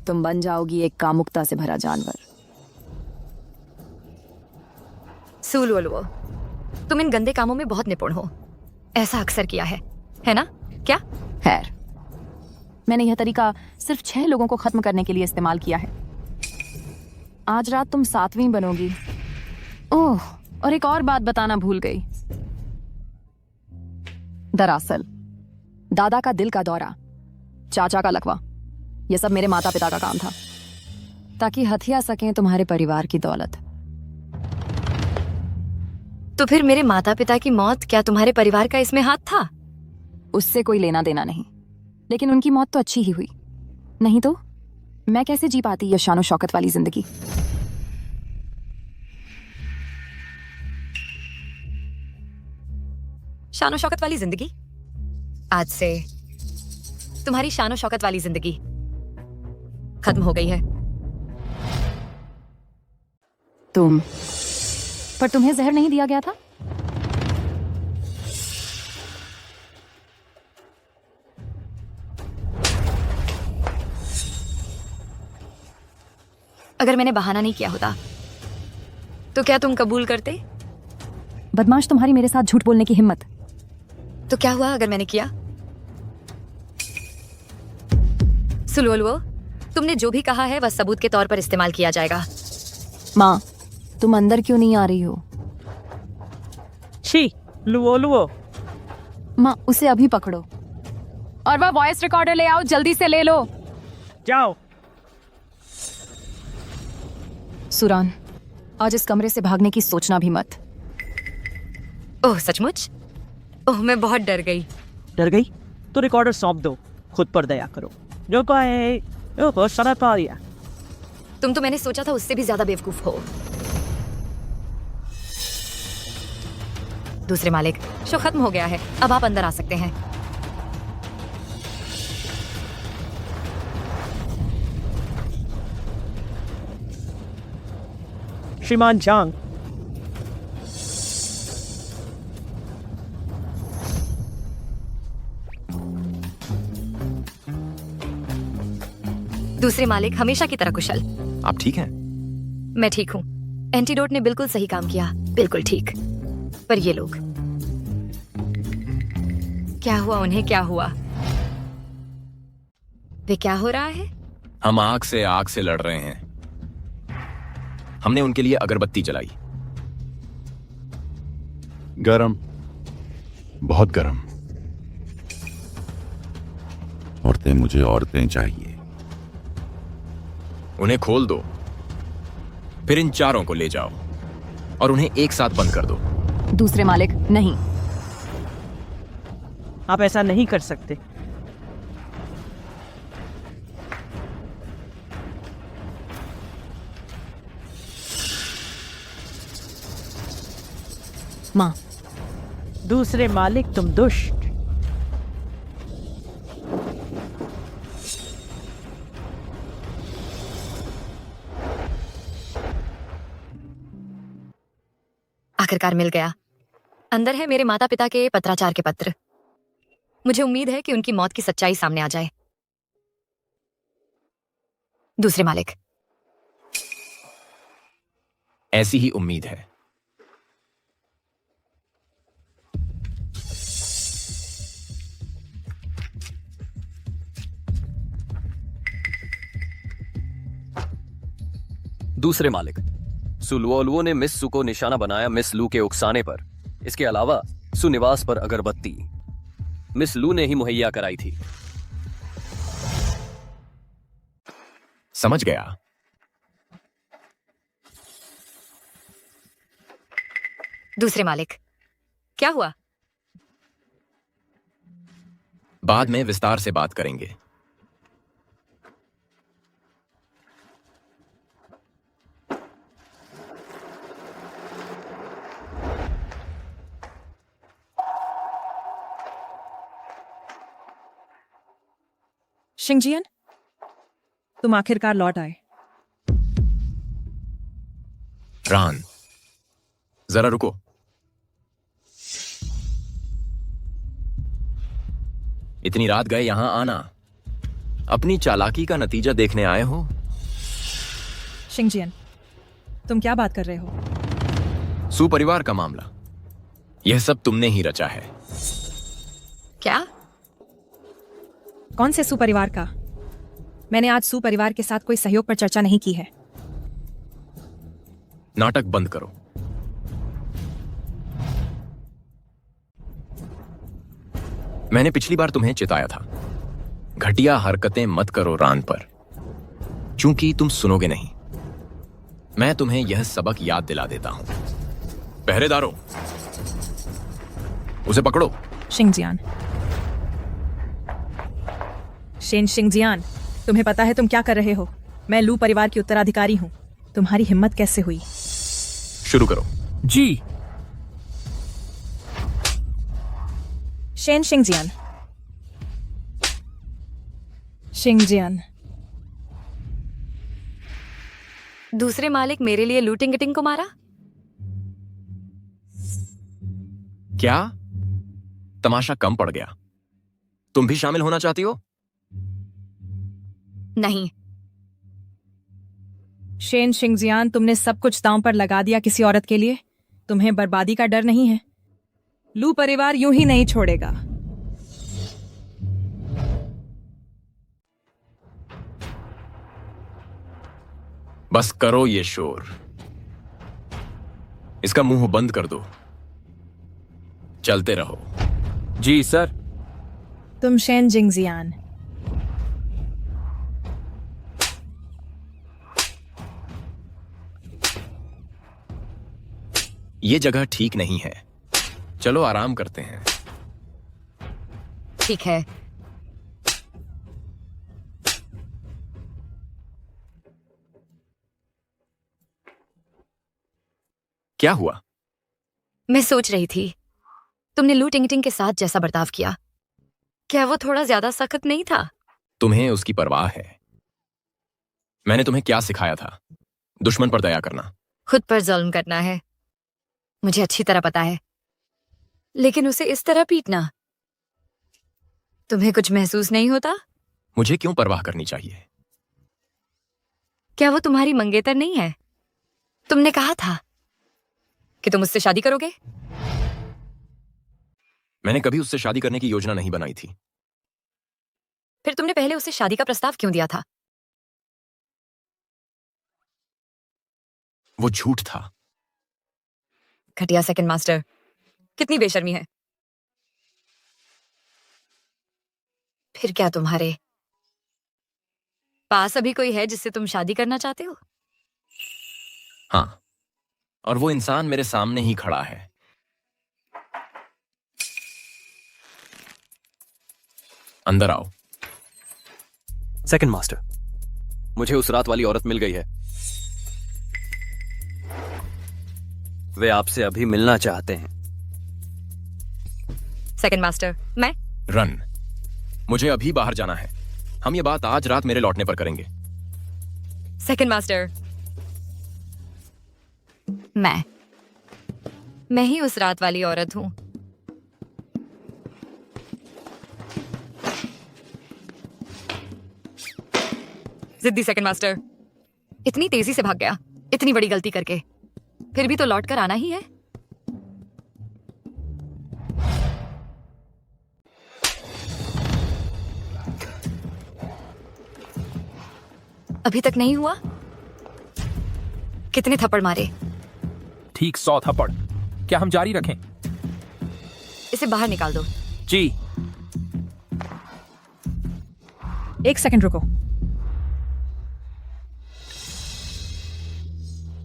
तुम बन जाओगी एक कामुकता से भरा जानवर। सुलवो, तुम इन गंदे कामों में बहुत निपुण हो। ऐसा अक्सर किया है ना? क्या? खैर, मैंने यह तरीका सिर्फ 6 लोगों को खत्म करने के लिए इस्तेमाल किया है। आज रात तुम 7वीं बनोगी। ओह, और एक और बात बताना भूल गई। दरअसल दादा का दिल का दौरा, चाचा का लकवा, यह सब मेरे माता पिता का काम था, ताकि हथिया सकें तुम्हारे परिवार की दौलत। तो फिर मेरे माता पिता की मौत क्या तुम्हारे परिवार का इसमें हाथ था? उससे कोई लेना देना नहीं, लेकिन उनकी मौत तो अच्छी ही हुई। नहीं तो मैं कैसे जी पाती यह शानो शौकत वाली जिंदगी। शानो शौकत वाली जिंदगी? आज से तुम्हारी शानो शौकत वाली जिंदगी खत्म हो गई है। पर तुम्हें जहर नहीं दिया गया था? अगर मैंने बहाना नहीं किया होता तो क्या तुम कबूल करते? बदमाश, तुम्हारी मेरे साथ झूठ बोलने की हिम्मत। तो क्या हुआ अगर मैंने किया? सुलवो, तुमने जो भी कहा है वह सबूत के तौर पर इस्तेमाल किया जाएगा। माँ, तुम अंदर क्यों नहीं आ रही हो? छी, लुओ। माँ, उसे अभी पकड़ो और वह वॉइस रिकॉर्डर ले आओ, जल्दी से ले लो। जाओ। सुरान, आज इस कमरे से भागने की सोचना भी मत। ओह सचमुच? ओह, मैं बहुत डर गई। डर गई? तो रिकॉर्डर सौंप दो, खुद पर दया करो। जो कहे बहुत सारा पा दिया। तुम तो मैंने सोचा था उससे भी ज्यादा बेवकूफ हो। दूसरे मालिक, शो खत्म हो गया है, अब आप अंदर आ सकते हैं। श्रीमान झांग, दूसरे मालिक हमेशा की तरह कुशल। आप ठीक हैं? मैं ठीक हूँ। एंटीडोट ने बिल्कुल सही काम किया, बिल्कुल ठीक। पर ये लोग, क्या हुआ उन्हें? क्या हुआ? वे क्या हो रहा है? हम आग से लड़ रहे हैं। हमने उनके लिए अगरबत्ती जलाई। गरम, बहुत गरम। मुझे औरतें चाहिए। उन्हें खोल दो, फिर इन चारों को ले जाओ और उन्हें एक साथ बंद कर दो। दूसरे मालिक, नहीं। आप ऐसा नहीं कर सकते। माँ। दूसरे मालिक, तुम दुष्ट। आखिरकार मिल गया। अंदर है मेरे माता पिता के पत्राचार के पत्र। मुझे उम्मीद है कि उनकी मौत की सच्चाई सामने आ जाए। दूसरे मालिक, ऐसी ही उम्मीद है। दूसरे मालिक, सुलवोलवो ने मिस सू को निशाना बनाया मिस लू के उकसाने पर। इसके अलावा सुनिवास पर अगरबत्ती मिस लू ने ही मुहैया कराई थी। समझ गया। दूसरे मालिक, क्या हुआ? बाद में विस्तार से बात करेंगे। शिंगजियन, तुम आखिरकार लौट आए। रान, जरा रुको। इतनी रात गए यहां आना, अपनी चालाकी का नतीजा देखने आए हो? शिंगजियन, तुम क्या बात कर रहे हो? सुपरिवार का मामला, यह सब तुमने ही रचा है। क्या? कौन से सुपरिवार का? मैंने आज सुपरिवार के साथ कोई सहयोग पर चर्चा नहीं की है। नाटक बंद करो। मैंने पिछली बार तुम्हें चिताया था, घटिया हरकतें मत करो रान पर, क्योंकि तुम सुनोगे नहीं। मैं तुम्हें यह सबक याद दिला देता हूं। पहरेदारों, उसे पकड़ो। शिंगजियान, शेन शिंगजियान, तुम्हें पता है तुम क्या कर रहे हो? मैं लू परिवार की उत्तराधिकारी हूं। तुम्हारी हिम्मत कैसे हुई? शुरू करो। जी। शेन शिंगजियान। शिंगजियान, दूसरे मालिक मेरे लिए लूटिंग गिटिंग को मारा? क्या तमाशा कम पड़ गया? तुम भी शामिल होना चाहती हो? नहीं। शेन शिंगजियान, तुमने सब कुछ दांव पर लगा दिया किसी औरत के लिए? तुम्हें बर्बादी का डर नहीं है? लू परिवार यूं ही नहीं छोड़ेगा। बस करो ये शोर, इसका मुंह बंद कर दो। चलते रहो। जी सर। तुम शेन जिंगजियान, ये जगह ठीक नहीं है, चलो आराम करते हैं। ठीक है। क्या हुआ? मैं सोच रही थी, तुमने लू टिंगटिंग के साथ जैसा बर्ताव किया, क्या वो थोड़ा ज्यादा सख्त नहीं था? तुम्हें उसकी परवाह है? मैंने तुम्हें क्या सिखाया था? दुश्मन पर दया करना, खुद पर जुल्म करना है, मुझे अच्छी तरह पता है। लेकिन उसे इस तरह पीटना, तुम्हें कुछ महसूस नहीं होता? मुझे क्यों परवाह करनी चाहिए? क्या वो तुम्हारी मंगेतर नहीं है? तुमने कहा था कि तुम उससे शादी करोगे। मैंने कभी उससे शादी करने की योजना नहीं बनाई थी। फिर तुमने पहले उसे शादी का प्रस्ताव क्यों दिया था? वो झूठ था। घटिया सेकंड मास्टर, कितनी बेशर्मी है। फिर क्या तुम्हारे पास अभी कोई है जिससे तुम शादी करना चाहते हो? हाँ, और वो इंसान मेरे सामने ही खड़ा है। अंदर आओ। सेकंड मास्टर, मुझे उस रात वाली औरत मिल गई है। वे आपसे अभी मिलना चाहते हैं। सेकंड मास्टर, मैं रन, मुझे अभी बाहर जाना है। हम ये बात आज रात मेरे लौटने पर करेंगे। सेकंड मास्टर, मैं ही उस रात वाली औरत हूं। जिद्दी सेकंड मास्टर, इतनी तेजी से भाग गया, इतनी बड़ी गलती करके, फिर भी तो लौट कर आना ही है। अभी तक नहीं हुआ? कितने थप्पड़ मारे? ठीक 100 थप्पड़। क्या हम जारी रखें? इसे बाहर निकाल दो। जी। एक सेकंड रुको।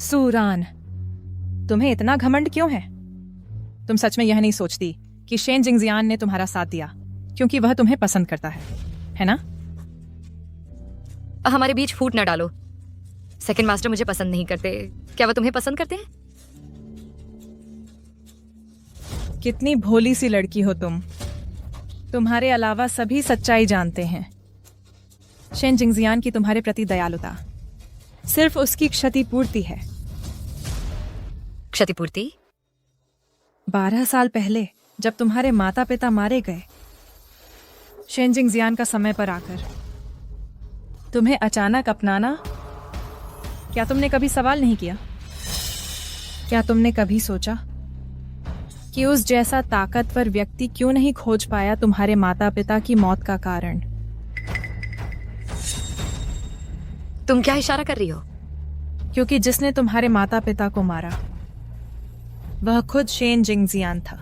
सूरान, तुम्हें इतना घमंड क्यों है? तुम सच में यह नहीं सोचती कि शेन जिंगजियान ने तुम्हारा साथ दिया क्योंकि वह तुम्हें पसंद करता है ना? हमारे बीच फूट न डालो। सेकंड मास्टर मुझे पसंद नहीं करते। क्या वह तुम्हें पसंद करते हैं? कितनी भोली सी लड़की हो तुम। तुम्हारे अलावा सभी सच्चाई जानते हैं। शेन जिंगजियान की तुम्हारे प्रति दयालुता सिर्फ उसकी क्षतिपूर्ति है। क्षतिपूर्ति? 12 साल पहले जब तुम्हारे माता पिता मारे गए, शेन जिंगजियान का समय पर आकर तुम्हें अचानक अपनाना, क्या तुमने कभी सवाल नहीं किया? क्या तुमने कभी सोचा कि उस जैसा ताकतवर व्यक्ति क्यों नहीं खोज पाया तुम्हारे माता पिता की मौत का कारण? तुम क्या इशारा कर रही हो? क्योंकि जिसने तुम्हारे माता पिता को मारा वह खुद शेन जिंगजियान था।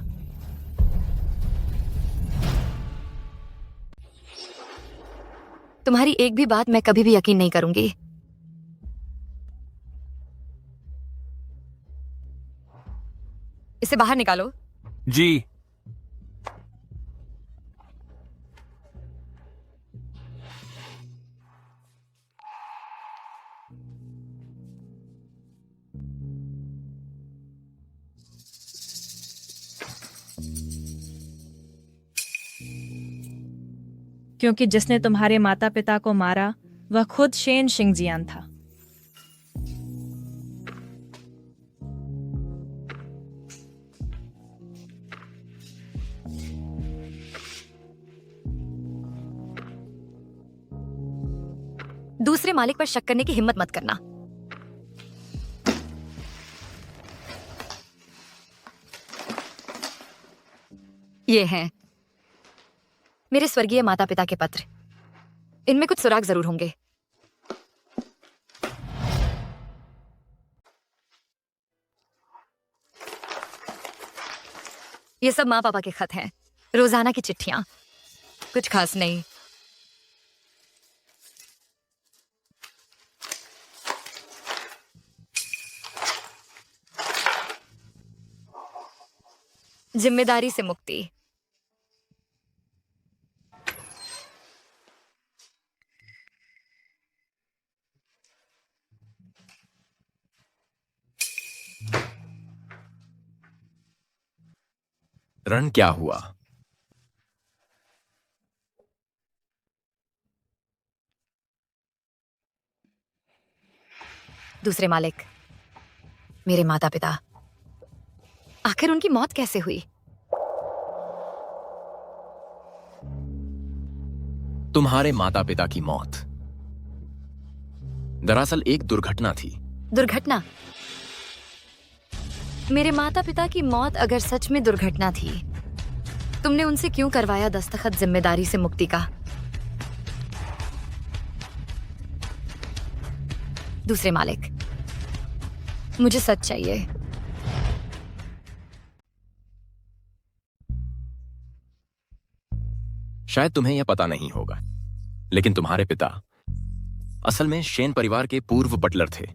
तुम्हारी एक भी बात मैं कभी भी यकीन नहीं करूंगी। इसे बाहर निकालो। जी। क्योंकि जिसने तुम्हारे माता पिता को मारा वह खुद शेन जिंगजियान था। दूसरे मालिक पर शक करने की हिम्मत मत करना। ये हैं मेरे स्वर्गीय माता पिता के पत्र। इनमें कुछ सुराग जरूर होंगे। ये सब माँ पापा के खत हैं, रोजाना की चिट्ठियां, कुछ खास नहीं। जिम्मेदारी से मुक्ति। रण, क्या हुआ? दूसरे मालिक, मेरे माता पिता, आखिर उनकी मौत कैसे हुई? तुम्हारे माता पिता की मौत दरअसल एक दुर्घटना थी। दुर्घटना? मेरे माता पिता की मौत अगर सच में दुर्घटना थी, तुमने उनसे क्यों करवाया दस्तखत जिम्मेदारी से मुक्ति का? दूसरे मालिक, मुझे सच चाहिए। शायद तुम्हें यह पता नहीं होगा, लेकिन तुम्हारे पिता असल में शेन परिवार के पूर्व बटलर थे।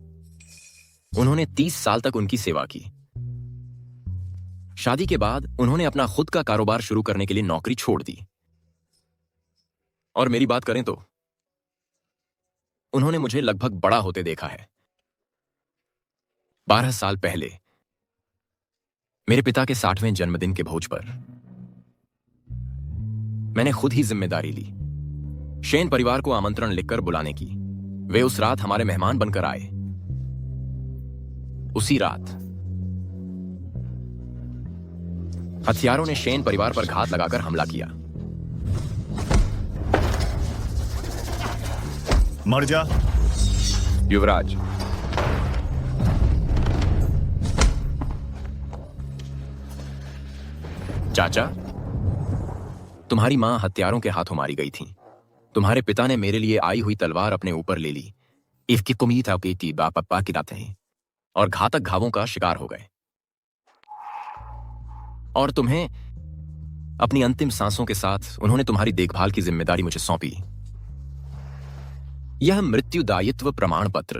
उन्होंने 30 साल तक उनकी सेवा की। शादी के बाद उन्होंने अपना खुद का कारोबार शुरू करने के लिए नौकरी छोड़ दी। और मेरी बात करें तो उन्होंने मुझे लगभग बड़ा होते देखा है। 12 साल पहले मेरे पिता के 60वें जन्मदिन के भोज पर मैंने खुद ही जिम्मेदारी ली शेन परिवार को आमंत्रण लिखकर बुलाने की। वे उस रात हमारे मेहमान बनकर आए। उसी रात हथियारों ने शेन परिवार पर घात लगाकर हमला किया। मर जा। युवराज, चाचा, तुम्हारी मां हत्यारों के हाथों मारी गई थी। तुम्हारे पिता ने मेरे लिए आई हुई तलवार अपने ऊपर ले ली। इसकी कुमी था बेटी बापा की रातें हैं और घातक घावों का शिकार हो गए। और तुम्हें अपनी अंतिम सांसों के साथ उन्होंने तुम्हारी देखभाल की जिम्मेदारी मुझे सौंपी। यह मृत्यु दायित्व प्रमाण पत्र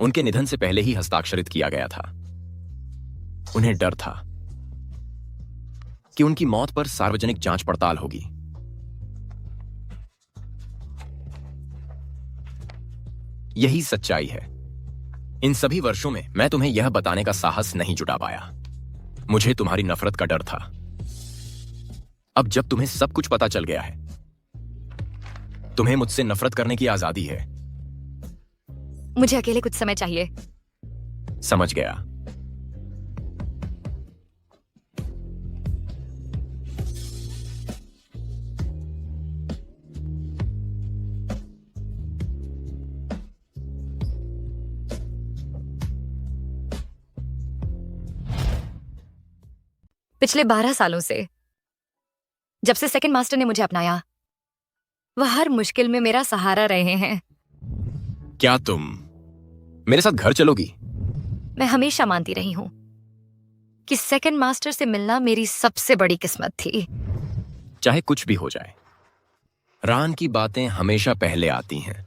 उनके निधन से पहले ही हस्ताक्षरित किया गया था। उन्हें डर था कि उनकी मौत पर सार्वजनिक जांच पड़ताल होगी। यही सच्चाई है। इन सभी वर्षों में मैं तुम्हें यह बताने का साहस नहीं जुटा पाया। मुझे तुम्हारी नफरत का डर था। अब जब तुम्हें सब कुछ पता चल गया है तुम्हें मुझसे नफरत करने की आजादी है। मुझे अकेले कुछ समय चाहिए। समझ गया। पिछले 12 सालों से, जब से सेकंड मास्टर ने मुझे अपनाया, वह हर मुश्किल में मेरा सहारा रहे हैं। क्या तुम मेरे साथ घर चलोगी? मैं हमेशा मानती रही हूं कि सेकंड मास्टर से मिलना मेरी सबसे बड़ी किस्मत थी। चाहे कुछ भी हो जाए, रान की बातें हमेशा पहले आती हैं।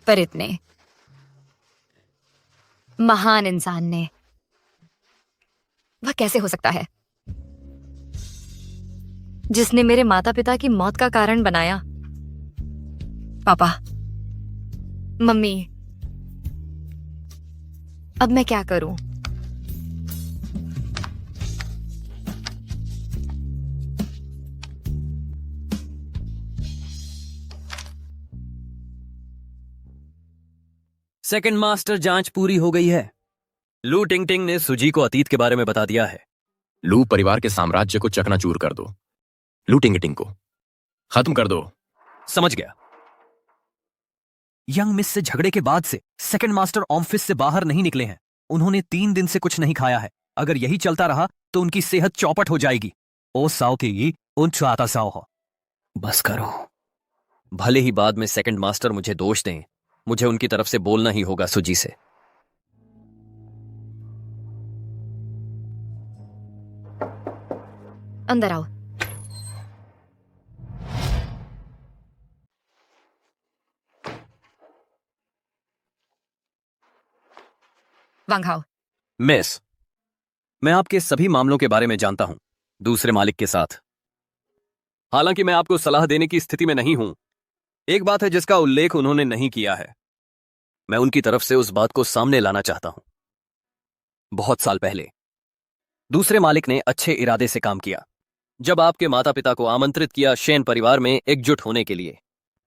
पर इतने महान इंसान ने, वह कैसे हो सकता है जिसने मेरे माता पिता की मौत का कारण बनाया? पापा, मम्मी, अब मैं क्या करूं? सेकंड मास्टर, जांच पूरी हो गई है। लू टिंगटिंग ने सुजी को अतीत के बारे में बता दिया है। लू परिवार के साम्राज्य को चकनाचूर कर दो। लू टिंगटिंग को खत्म कर दो। समझ गया। यंग मिस से झगड़े के बाद से सेकंड मास्टर ऑफिस से बाहर नहीं निकले हैं। उन्होंने 3 दिन से कुछ नहीं खाया है। अगर यही चलता रहा तो उनकी सेहत चौपट हो जाएगी। ओ साओ की उन चाहता साओ हो। बस करो। भले ही बाद में सेकंड मास्टर मुझे दोष दें, मुझे उनकी तरफ से बोलना ही होगा सुजी से। अंदर आओ। वांगहाओ। मिस, मैं आपके सभी मामलों के बारे में जानता हूं, दूसरे मालिक के साथ। हालांकि मैं आपको सलाह देने की स्थिति में नहीं हूं। एक बात है जिसका उल्लेख उन्होंने नहीं किया है। मैं उनकी तरफ से उस बात को सामने लाना चाहता हूं। बहुत साल पहले दूसरे मालिक ने अच्छे इरादे से काम किया। जब आपके माता पिता को आमंत्रित किया शेन परिवार में एकजुट होने के लिए,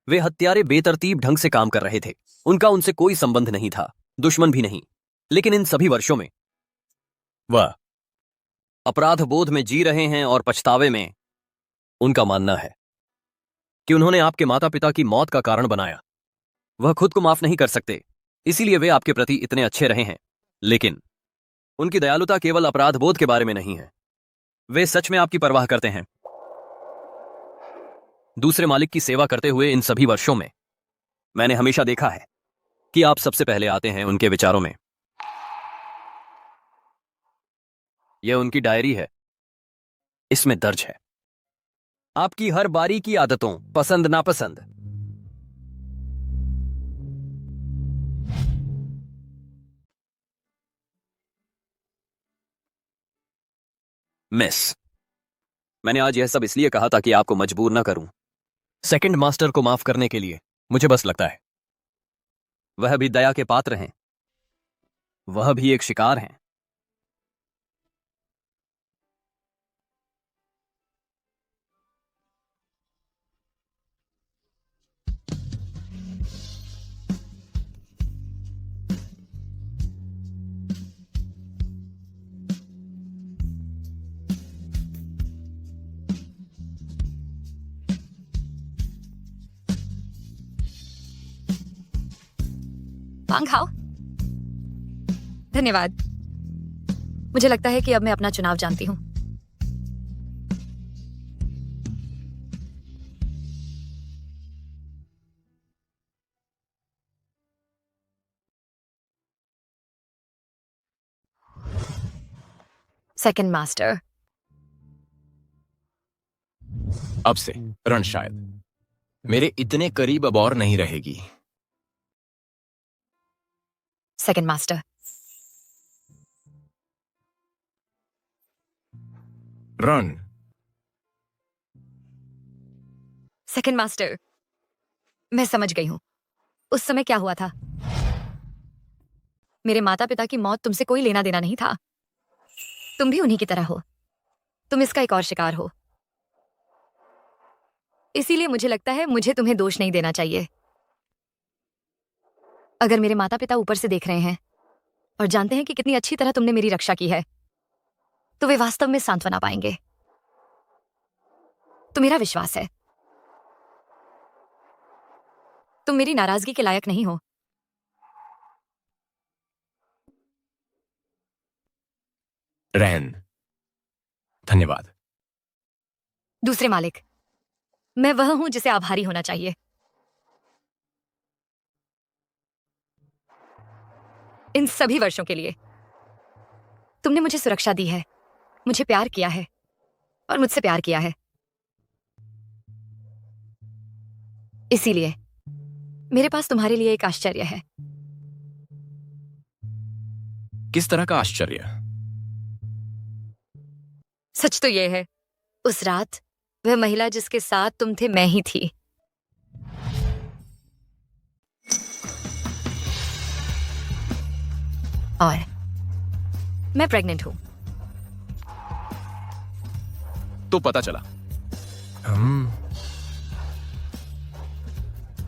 वे हत्यारे बेतरतीब ढंग से काम कर रहे थे। उनका उनसे कोई संबंध नहीं था, दुश्मन भी नहीं। लेकिन इन सभी वर्षों में वह अपराध बोध में जी रहे हैं और पछतावे में। उनका मानना है कि उन्होंने आपके माता पिता की मौत का कारण बनाया। वह खुद को माफ नहीं कर सकते, इसीलिए वे आपके प्रति इतने अच्छे रहे हैं। लेकिन उनकी दयालुता केवल अपराध बोध के बारे में नहीं है, वे सच में आपकी परवाह करते हैं। दूसरे मालिक की सेवा करते हुए इन सभी वर्षों में मैंने हमेशा देखा है कि आप सबसे पहले आते हैं उनके विचारों में। यह उनकी डायरी है। इसमें दर्ज है आपकी हर बारी की आदतों, पसंद नापसंद। मिस, मैंने आज यह सब इसलिए कहा था कि आपको मजबूर ना करूं। सेकंड मास्टर को माफ करने के लिए मुझे बस लगता है वह भी दया के पात्र हैं। वह भी एक शिकार हैं। वांगहाओ, धन्यवाद। मुझे लगता है कि अब मैं अपना चुनाव जानती हूं। सेकंड मास्टर, अब से रण शायद मेरे इतने करीब अब और नहीं रहेगी। Second master, run. Second master, मैं समझ गई हूं उस समय क्या हुआ था। मेरे माता पिता की मौत तुमसे कोई लेना देना नहीं था। तुम भी उन्हीं की तरह हो। तुम इसका एक और शिकार हो। इसीलिए मुझे लगता है मुझे तुम्हें दोष नहीं देना चाहिए। अगर मेरे माता पिता ऊपर से देख रहे हैं और जानते हैं कि कितनी अच्छी तरह तुमने मेरी रक्षा की है, तो वे वास्तव में सांत्वना पाएंगे। तो मेरा विश्वास है तुम मेरी नाराजगी के लायक नहीं हो। रहन, धन्यवाद। दूसरे मालिक, मैं वह हूं जिसे आभारी होना चाहिए। इन सभी वर्षों के लिए तुमने मुझे सुरक्षा दी है, मुझे प्यार किया है और मुझसे प्यार किया है। इसीलिए मेरे पास तुम्हारे लिए एक आश्चर्य है। किस तरह का आश्चर्य? सच तो यह है, उस रात वह महिला जिसके साथ तुम थे मैं ही थी। और मैं प्रेग्नेंट हूं। तो पता चला।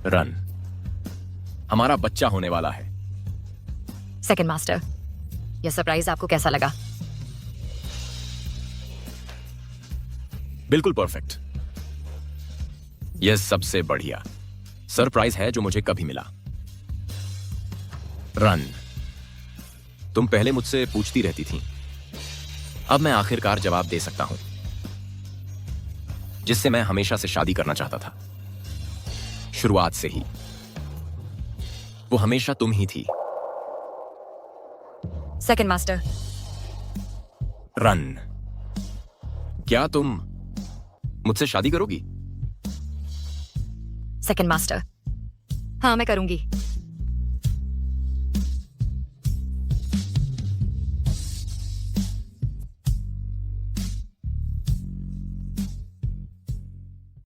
रन, हमारा बच्चा होने वाला है। सेकंड मास्टर, यह सरप्राइज आपको कैसा लगा? बिल्कुल परफेक्ट। यह सबसे बढ़िया सरप्राइज है जो मुझे कभी मिला। रन, तुम पहले मुझसे पूछती रहती थी, अब मैं आखिरकार जवाब दे सकता हूं, जिससे मैं हमेशा से शादी करना चाहता था। शुरुआत से ही वो हमेशा तुम ही थी। Second master. रन, क्या तुम मुझसे शादी करोगी? सेकंड मास्टर, हाँ मैं करूंगी।